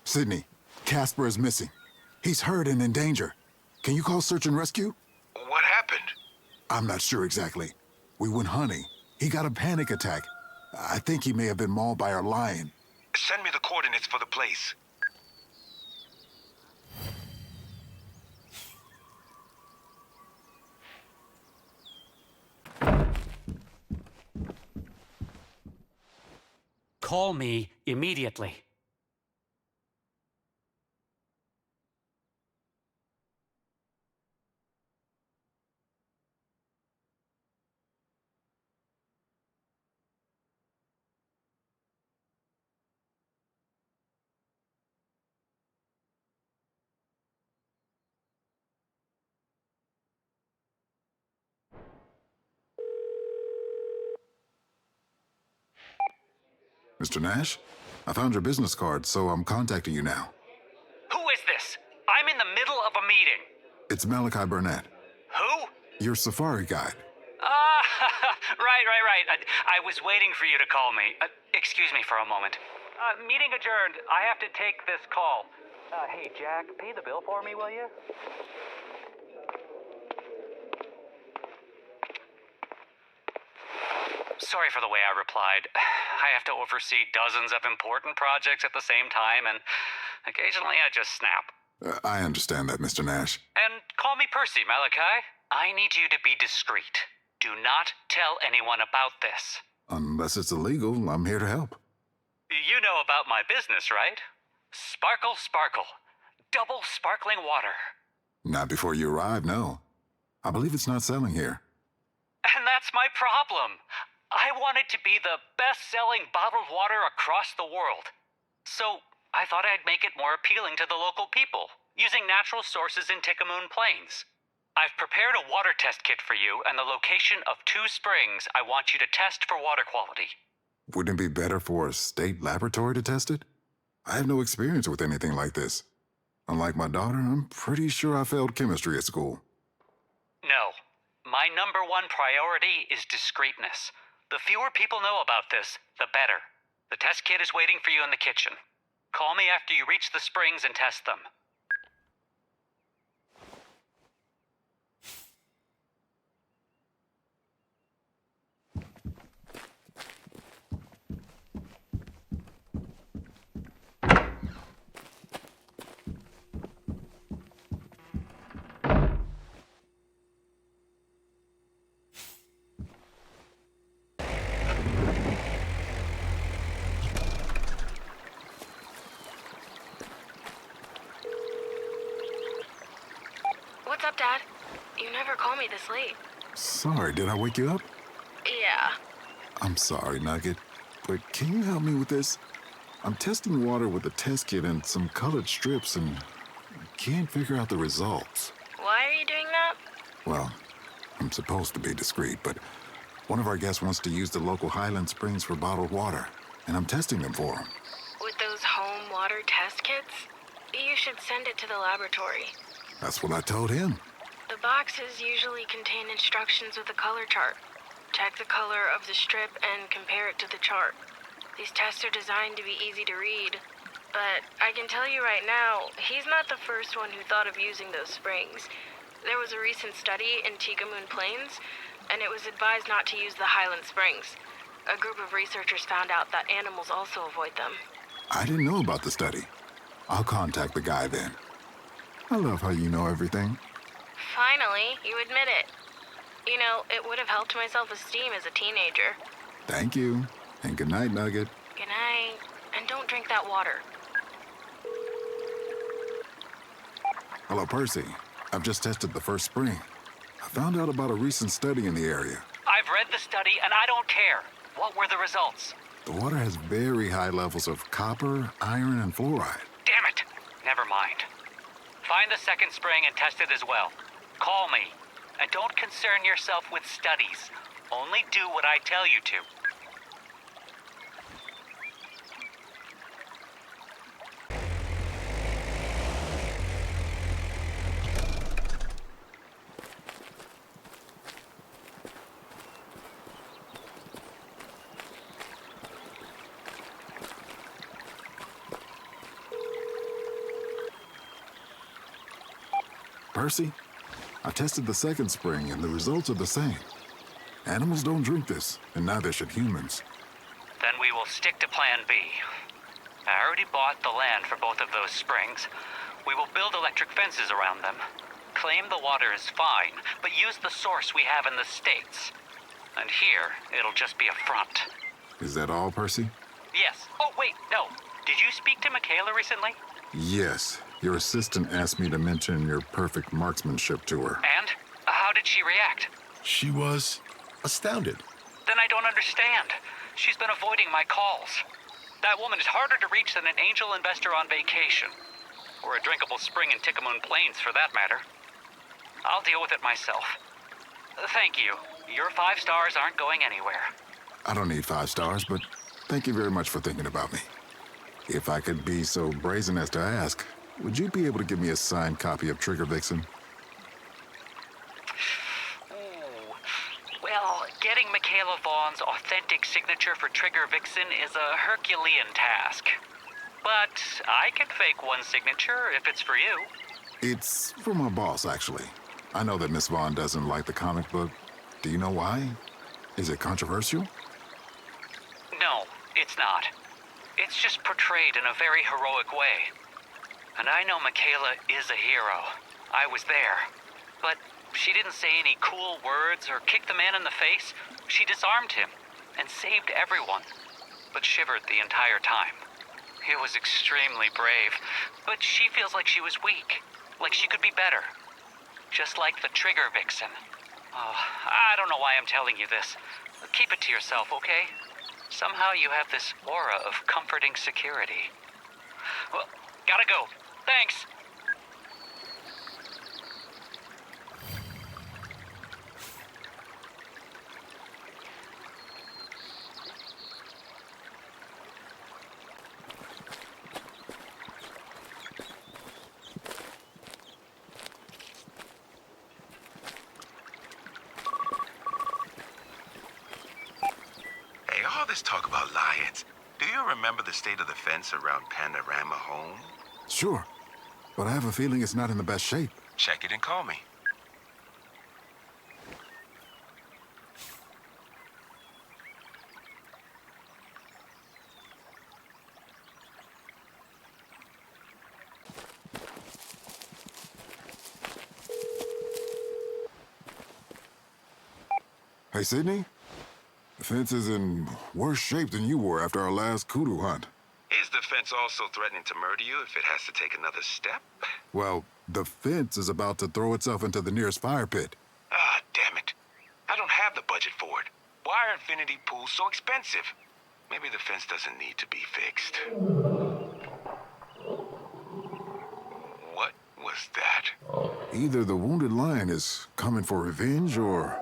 Speaker 2: Sydney, Casper is missing. He's hurt and in danger. Can you call search and rescue?
Speaker 3: What happened?
Speaker 2: I'm not sure exactly. We went hunting. He got a panic attack. I think he may have been mauled by our lion.
Speaker 3: Send me the coordinates for the place.
Speaker 4: Call me immediately.
Speaker 2: Mr. Nash, I found your business card, so I'm contacting you now.
Speaker 4: Who is this? I'm in the middle of a meeting.
Speaker 2: It's Malachi Burnett,
Speaker 4: Who?
Speaker 2: your safari guide.
Speaker 4: Ah, right. I was waiting for you to call me. Excuse me for a moment. Meeting adjourned. I have to take this call. Hey, Jack, pay the bill for me, will you? Sorry for the way I replied. I have to oversee dozens of important projects at the same time, and occasionally I just snap.
Speaker 2: I understand that, Mr. Nash.
Speaker 4: And call me Percy, Malachi. I need you to be discreet. Do not tell anyone about this.
Speaker 2: Unless it's illegal, I'm here to help.
Speaker 4: You know about my business, right? Sparkle, sparkle. Double sparkling water.
Speaker 2: Not before you arrive, no. I believe it's not selling here.
Speaker 4: And that's my problem. I want it to be the best-selling bottled water across the world. So I thought I'd make it more appealing to the local people. using natural sources in Tikamune Planes. I've prepared a water test kit for you and the location of 2 springs I want you to test for water quality.
Speaker 2: Wouldn't it be better for a state laboratory to test it? I have no experience with anything like this. Unlike my daughter, I'm pretty sure I failed chemistry at school.
Speaker 4: No. My number 1 priority is discreetness. The fewer people know about this, the better. The test kit is waiting for you in the kitchen. Call me after you reach the springs and test them.
Speaker 9: What's up, Dad? You never call me this late.
Speaker 2: Sorry, did I wake you up?
Speaker 9: Yeah.
Speaker 2: I'm sorry, Nugget, but can you help me with this? I'm testing water with a test kit and some colored strips and can't figure out the results.
Speaker 9: Why are you doing that?
Speaker 2: Well, I'm supposed to be discreet, but one of our guests wants to use the local Highland Springs for bottled water, and I'm testing them for him.
Speaker 9: With those home water test kits? You should send it to the laboratory.
Speaker 2: That's what I told him.
Speaker 9: The boxes usually contain instructions with a color chart. Check the color of the strip and compare it to the chart. These tests are designed to be easy to read. But I can tell you right now, he's not the first one who thought of using those springs. There was a recent study in Tikamune Planes, and it was advised not to use the Highland Springs. A group of researchers found out that animals also avoid them.
Speaker 2: I didn't know about the study. I'll contact the guy then. I love how you know everything.
Speaker 9: Finally, you admit it. You know, it would have helped my self-esteem as a teenager.
Speaker 2: Thank you. And good night, Nugget.
Speaker 9: Good night. And don't drink that water.
Speaker 2: Hello, Percy. I've just tested the first spring. I found out about a recent study in the area.
Speaker 4: I've read the study and I don't care. What were the results?
Speaker 2: The water has very high levels of copper, iron, and fluoride.
Speaker 4: Damn it. Never mind. Find the second spring and test it as well. Call me. And don't concern yourself with studies. Only do what I tell you to.
Speaker 2: Percy, I tested the second spring and the results are the same. Animals don't drink this, and neither should humans.
Speaker 4: Then we will stick to Plan B. I already bought the land for both of those springs. We will build electric fences around them. Claim the water is fine, but use the source we have in the States. And here, it'll just be a front.
Speaker 2: Is that all, Percy?
Speaker 4: Yes. Oh, wait, no. Did you speak to Michaela recently?
Speaker 2: Yes. Your assistant asked me to mention your perfect marksmanship to her.
Speaker 4: And? How did she react?
Speaker 5: She was astounded.
Speaker 4: Then I don't understand. She's been avoiding my calls. That woman is harder to reach than an angel investor on vacation. Or a drinkable spring in Tikamune Planes, for that matter. I'll deal with it myself. Thank you. Your 5 stars aren't going anywhere.
Speaker 2: I don't need 5 stars, but thank you very much for thinking about me. If I could be so brazen as to ask, would you be able to give me a signed copy of Trigger Vixen?
Speaker 4: Ooh. Well, getting Michaela Vaughn's authentic signature for Trigger Vixen is a Herculean task. But I can fake one signature if it's for you.
Speaker 2: It's for my boss, actually. I know that Miss Vaughn doesn't like the comic book. Do you know why? Is it controversial?
Speaker 4: No, it's not. It's just portrayed in a very heroic way. And I know Michaela is a hero. I was there. But she didn't say any cool words or kick the man in the face. She disarmed him and saved everyone, but shivered the entire time. It was extremely brave, but she feels like she was weak, like she could be better. Just like the Trigger Vixen. Oh, I don't know why I'm telling you this. Keep it to yourself, okay? Somehow you have this aura of comforting security. Well, gotta go. Thanks.
Speaker 3: let's talk about lions. Do you remember the state of the fence around Panorama Home?
Speaker 2: Sure, but I have a feeling it's not in the best shape.
Speaker 3: Check it and call me.
Speaker 2: Hey, Sydney? The fence is in worse shape than you were after our last kudu hunt.
Speaker 3: Is the fence also threatening to murder you if it has to take another step?
Speaker 2: Well, the fence is about to throw itself into the nearest fire pit.
Speaker 3: Ah, damn it. I don't have the budget for it. Why are infinity pools so expensive? Maybe the fence doesn't need to be fixed. What was that?
Speaker 2: Either the wounded lion is coming for revenge or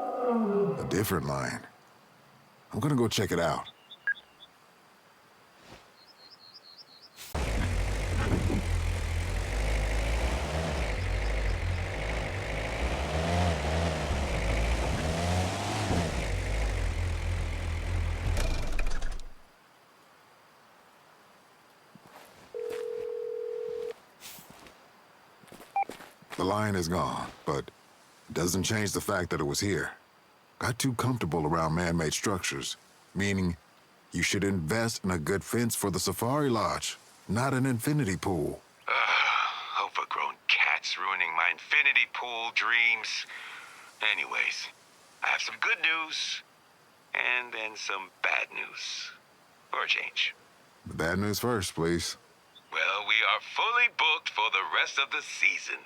Speaker 2: a different lion. I'm gonna go check it out. The lion is gone, but it doesn't change the fact that it was here. Got too comfortable around man-made structures, meaning you should invest in a good fence for the safari lodge, not an infinity pool.
Speaker 3: Overgrown cats ruining my infinity pool dreams. Anyways, I have some good news, and then some bad news. For a change.
Speaker 2: The bad news first, please.
Speaker 3: Well, we are fully booked for the rest of the season.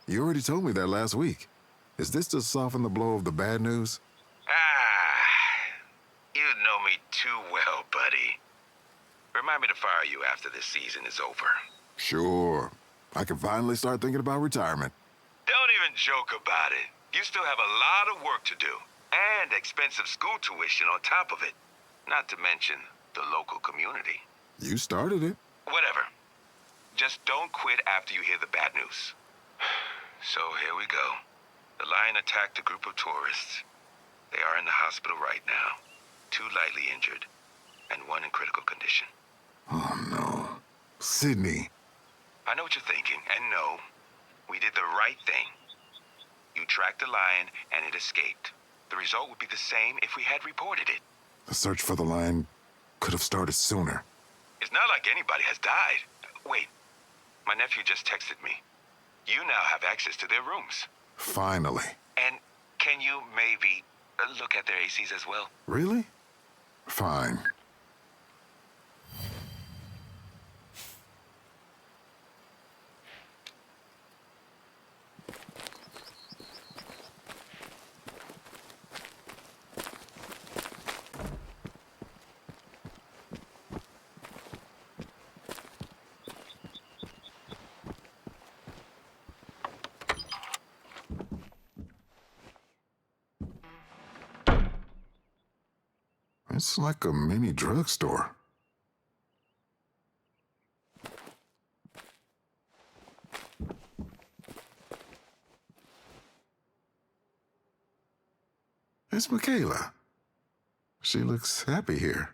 Speaker 2: You already told me that last week. Is this to soften the blow of the bad news?
Speaker 3: You know me too well, buddy. Remind me to fire you after this season is over.
Speaker 2: Sure. I can finally start thinking about retirement.
Speaker 3: Don't even joke about it. You still have a lot of work to do. And expensive school tuition on top of it. Not to mention the local community.
Speaker 2: You started it.
Speaker 3: Whatever. Just don't quit after you hear the bad news. So here we go. The lion attacked a group of tourists. They are in the hospital right now. 2 lightly injured, and 1 in critical condition.
Speaker 2: Oh, no. Sydney.
Speaker 3: I know what you're thinking, and no, we did the right thing. You tracked the lion, and it escaped. The result would be the same if we had reported it.
Speaker 2: The search for the lion could have started sooner.
Speaker 3: It's not like anybody has died. Wait, my nephew just texted me. You now have access to their rooms.
Speaker 2: Finally.
Speaker 3: And can you maybe look at their ACs as well?
Speaker 2: Really? Fine. It's like a mini drugstore. It's Michaela. She looks happy here.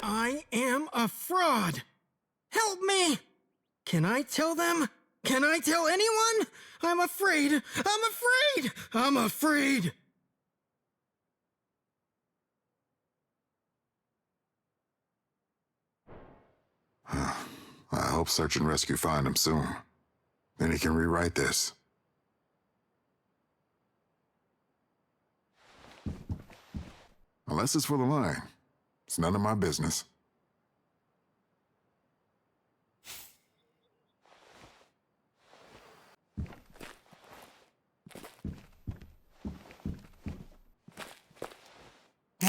Speaker 8: I am a fraud. Help me! Can I tell them? Can I tell anyone? I'm afraid. I'm afraid. I'm afraid.
Speaker 2: I hope search and rescue find him soon. Then he can rewrite this. Unless it's for the lion. It's none of my business.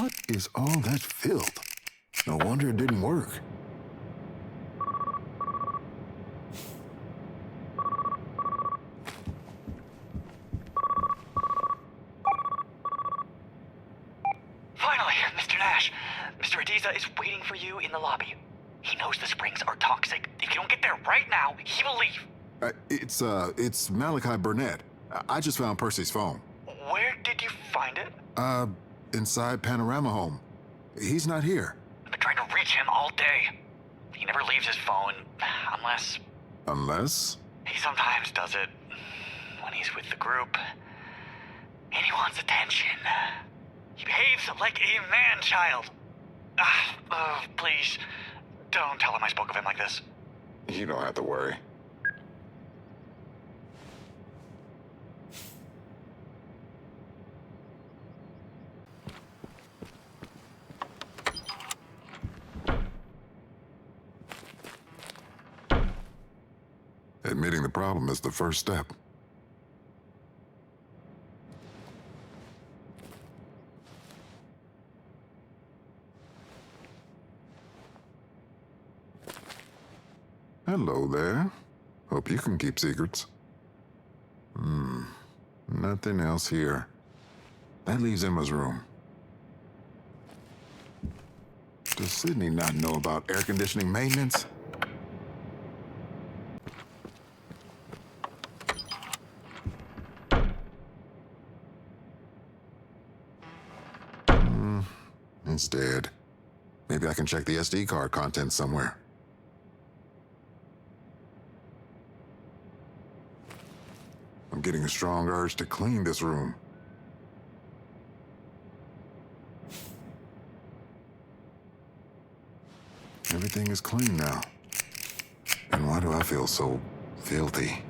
Speaker 2: What is all that filth? No wonder it didn't work.
Speaker 11: Finally, Mr. Nash. Mr. Adiza is waiting for you in the lobby. He knows the springs are toxic. If you don't get there right now, he will leave.
Speaker 2: It's Malachi Burnett. I just found Percy's phone.
Speaker 11: Where did you find it?
Speaker 2: Inside Panorama Home. He's not here.
Speaker 11: I've been trying to reach him all day. He never leaves his phone, unless...
Speaker 2: Unless?
Speaker 11: He sometimes does it when he's with the group. And he wants attention. He behaves like a man-child. Please, don't tell him I spoke of him like this.
Speaker 2: You don't have to worry. Admitting the problem is the first step. Hello there. Hope you can keep secrets. Nothing else here. That leaves Emma's room. Does Sydney not know about air conditioning maintenance? It's dead. Maybe I can check the SD card contents somewhere. I'm getting a strong urge to clean this room. Everything is clean now. And why do I feel so filthy?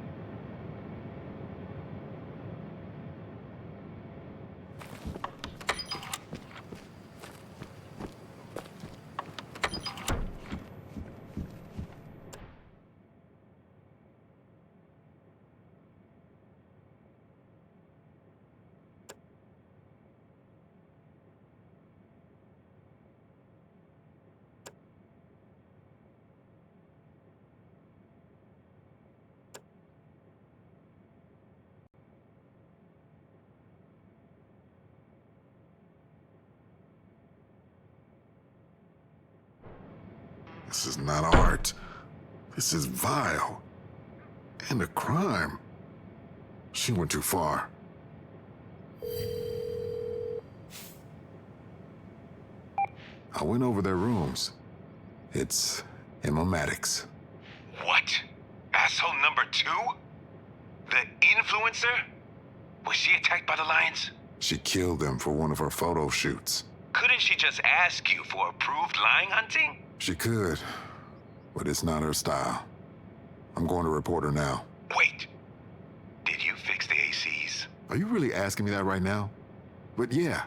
Speaker 2: This is not art. This is vile. And a crime. She went too far. I went over their rooms. It's Emma Maddox.
Speaker 3: What? Asshole number 2? The influencer? Was she attacked by the lions?
Speaker 2: She killed them for one of her photo shoots.
Speaker 3: Couldn't she just ask you for approved lion hunting?
Speaker 2: She could, but it's not her style. I'm going to report her now.
Speaker 3: Wait. Did you fix the ACs?
Speaker 2: Are you really asking me that right now? But yeah,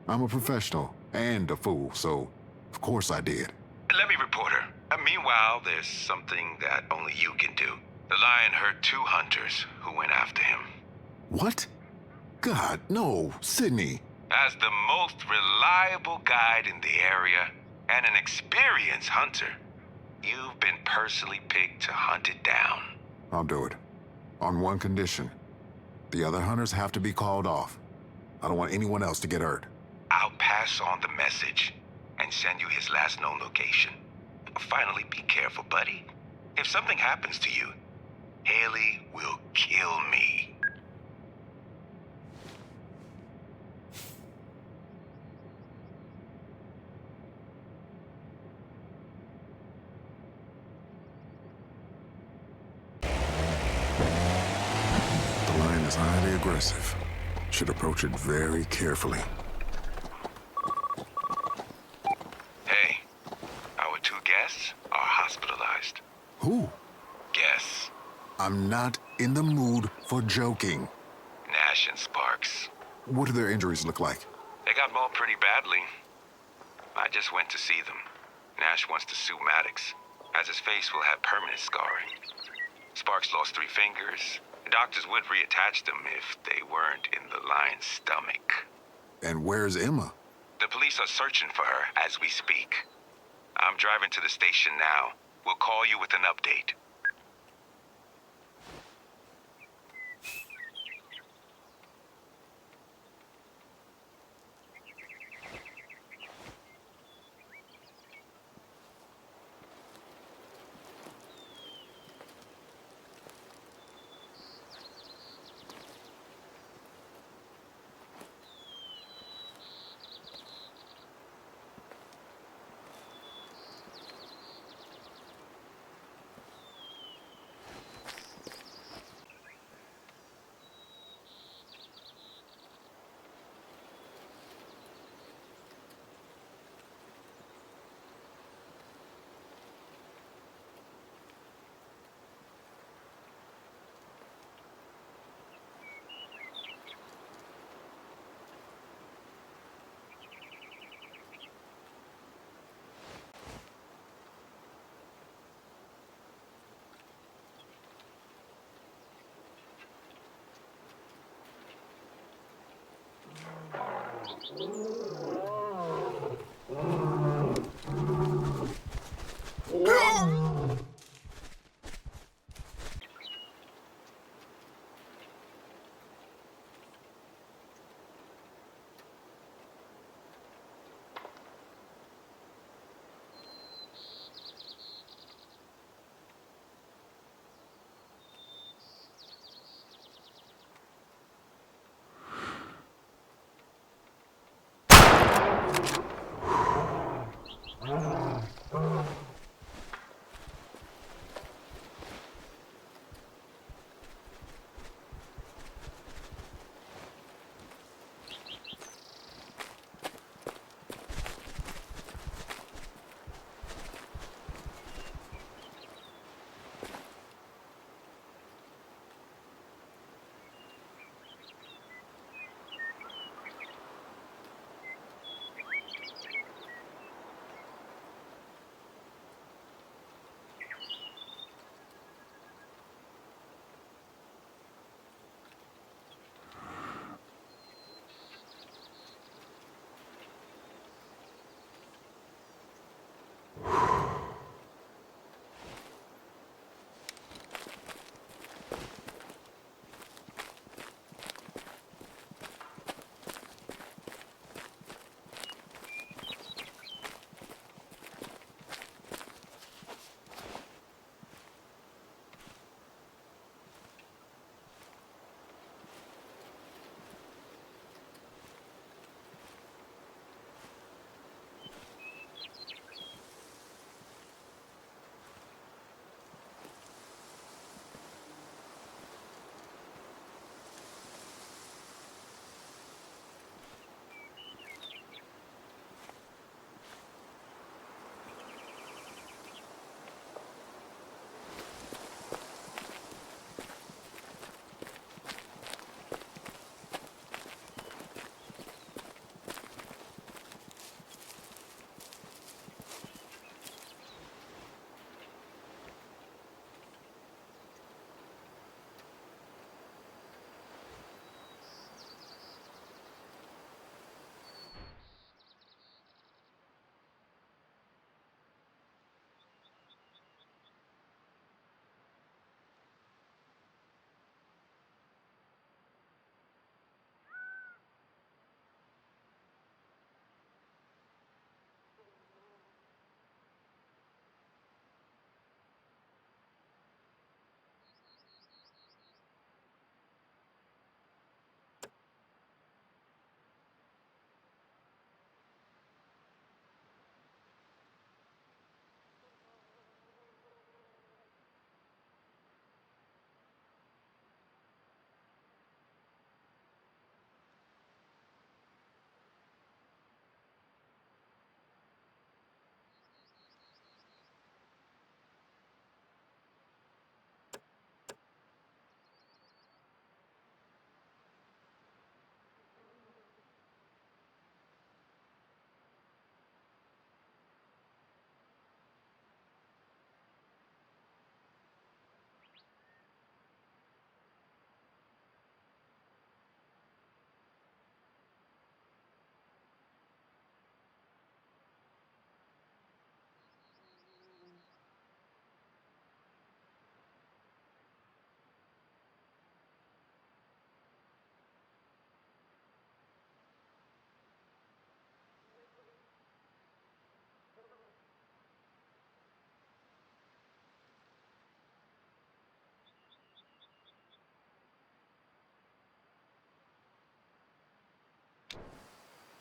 Speaker 2: I'm a professional and a fool, so of course I did.
Speaker 3: Let me report her. Meanwhile, there's something that only you can do. The lion hurt 2 hunters who went after him.
Speaker 2: What? God, no, Sydney.
Speaker 3: As the most reliable guide in the area and an experienced hunter, you've been personally picked to hunt it down.
Speaker 2: I'll do it. On one condition. The other hunters have to be called off. I don't want anyone else to get hurt.
Speaker 3: I'll pass on the message and send you his last known location. Finally, be careful, buddy. If something happens to you, Haley will kill me.
Speaker 2: The lion is highly aggressive. Should approach it very carefully.
Speaker 3: Hey, our 2 guests are hospitalized.
Speaker 2: Who?
Speaker 3: Guess.
Speaker 2: I'm not in the mood for joking.
Speaker 3: Nash and Sparks.
Speaker 2: What do their injuries look like?
Speaker 3: They got mauled pretty badly. I just went to see them. Nash wants to sue Maddox, as his face will have permanent scarring. Sparks lost 3 fingers. Doctors would reattach them if they weren't in the lion's stomach.
Speaker 2: And where's Emma?
Speaker 3: The police are searching for her as we speak. I'm driving to the station now. We'll call you with an update.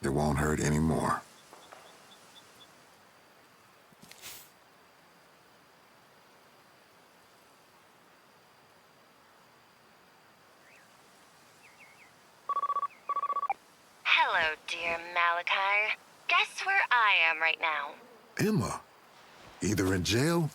Speaker 2: It won't hurt anymore.
Speaker 7: Hello, dear Malachi. Guess where I am right now?
Speaker 2: Emma, either in jail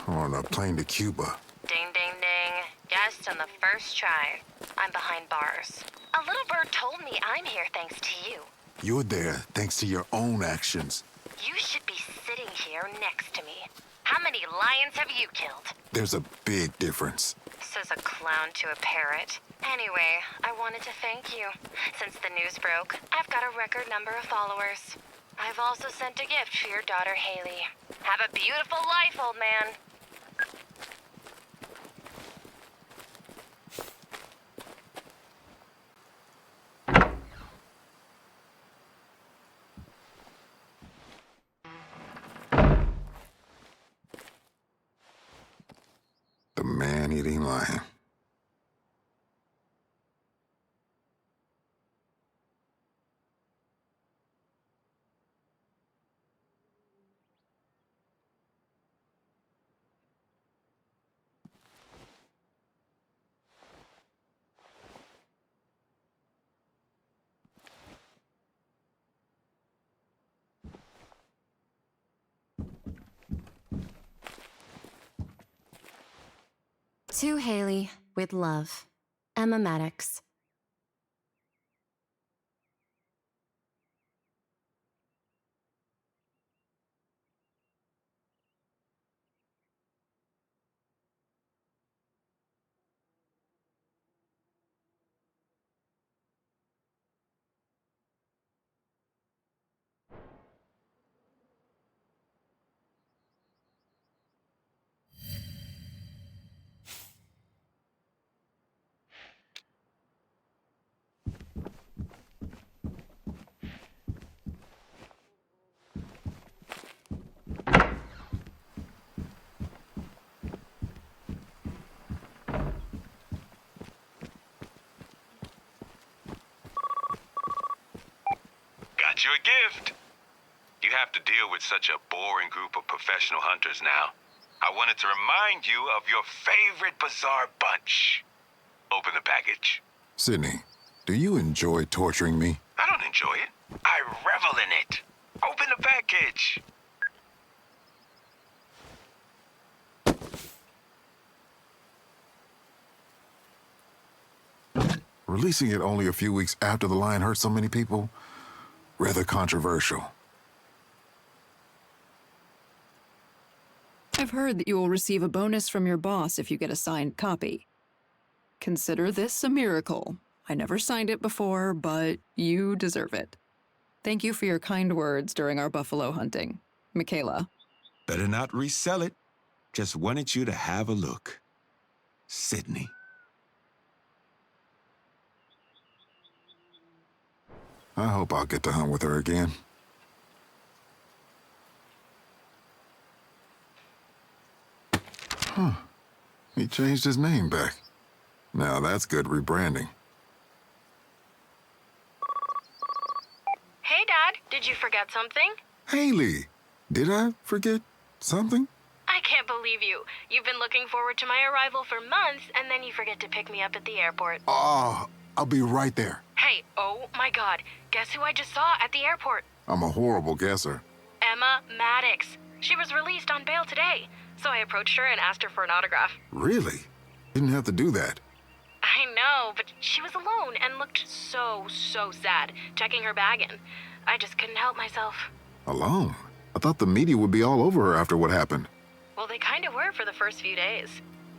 Speaker 2: or on a plane to Cuba.
Speaker 7: Ding, ding, ding. Guessed on the first try. I'm behind bars. A little bird told me I'm here thanks to you.
Speaker 2: You're there thanks to your own actions.
Speaker 7: You should be sitting here next to me. How many lions have you killed?
Speaker 2: There's a big difference.
Speaker 7: Says a clown to a parrot. Anyway, I wanted to thank you. Since the news broke, I've got a record number of followers. I've also sent a gift for your daughter, Haley. Have a beautiful life, old man.
Speaker 2: The man-eating lion.
Speaker 7: To Haley, with love, Emma Maddox.
Speaker 3: Got you a gift. You have to deal with such a boring group of professional hunters now. I wanted to remind you of your favorite bizarre bunch. Open the package.
Speaker 2: Sydney, do you enjoy torturing me?
Speaker 3: I don't enjoy it. I revel in it. Open the package.
Speaker 2: Releasing it only a few weeks after the lion hurt so many people? Rather controversial.
Speaker 10: I've heard that you will receive a bonus from your boss if you get a signed copy. Consider this a miracle. I never signed it before, but you deserve it. Thank you for your kind words during our buffalo hunting. Michaela.
Speaker 12: Better not resell it. Just wanted you to have a look. Sydney.
Speaker 2: I hope I'll get to hunt with her again. Huh. He changed his name back. Now that's good rebranding.
Speaker 9: Hey, Dad, did you forget something?
Speaker 2: Haley, did I forget something?
Speaker 9: I can't believe you. You've been looking forward to my arrival for months, and then you forget to pick me up at the airport.
Speaker 2: Oh, I'll be right there.
Speaker 9: Hey, oh my God, guess who I just saw at the airport?
Speaker 2: I'm a horrible guesser.
Speaker 9: Emma Maddox. She was released on bail today, so I approached her and asked her for an autograph.
Speaker 2: Really? Didn't have to do that.
Speaker 9: I know, but she was alone and looked so sad, checking her bag in. I just couldn't help myself.
Speaker 2: Alone? I thought the media would be all over her after what happened.
Speaker 9: Well, they kind of were for the first few days.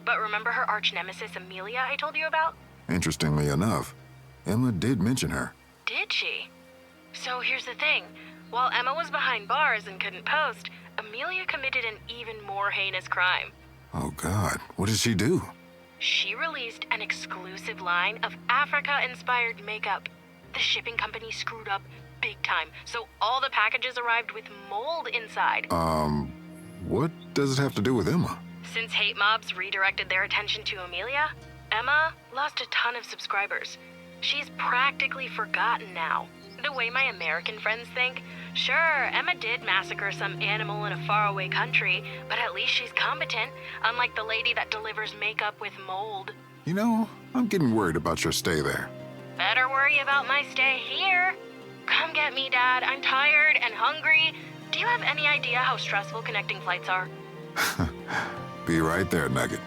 Speaker 9: But remember her arch nemesis Amelia I told you about?
Speaker 2: Interestingly enough, Emma did mention her.
Speaker 9: Did she? So here's the thing. While Emma was behind bars and couldn't post, Amelia committed an even more heinous crime.
Speaker 2: Oh God, what did she do?
Speaker 9: She released an exclusive line of Africa-inspired makeup. The shipping company screwed up big time, so all the packages arrived with mold inside.
Speaker 2: What does it have to do with Emma?
Speaker 9: Since hate mobs redirected their attention to Amelia, Emma lost a ton of subscribers. She's practically forgotten now. The way my American friends think. Sure, Emma did massacre some animal in a faraway country, but at least she's competent, unlike the lady that delivers makeup with mold.
Speaker 2: You know, I'm getting worried about your stay there.
Speaker 9: Better worry about my stay here. Come get me, Dad. I'm tired and hungry. Do you have any idea how stressful connecting flights are?
Speaker 2: Be right there, Nugget.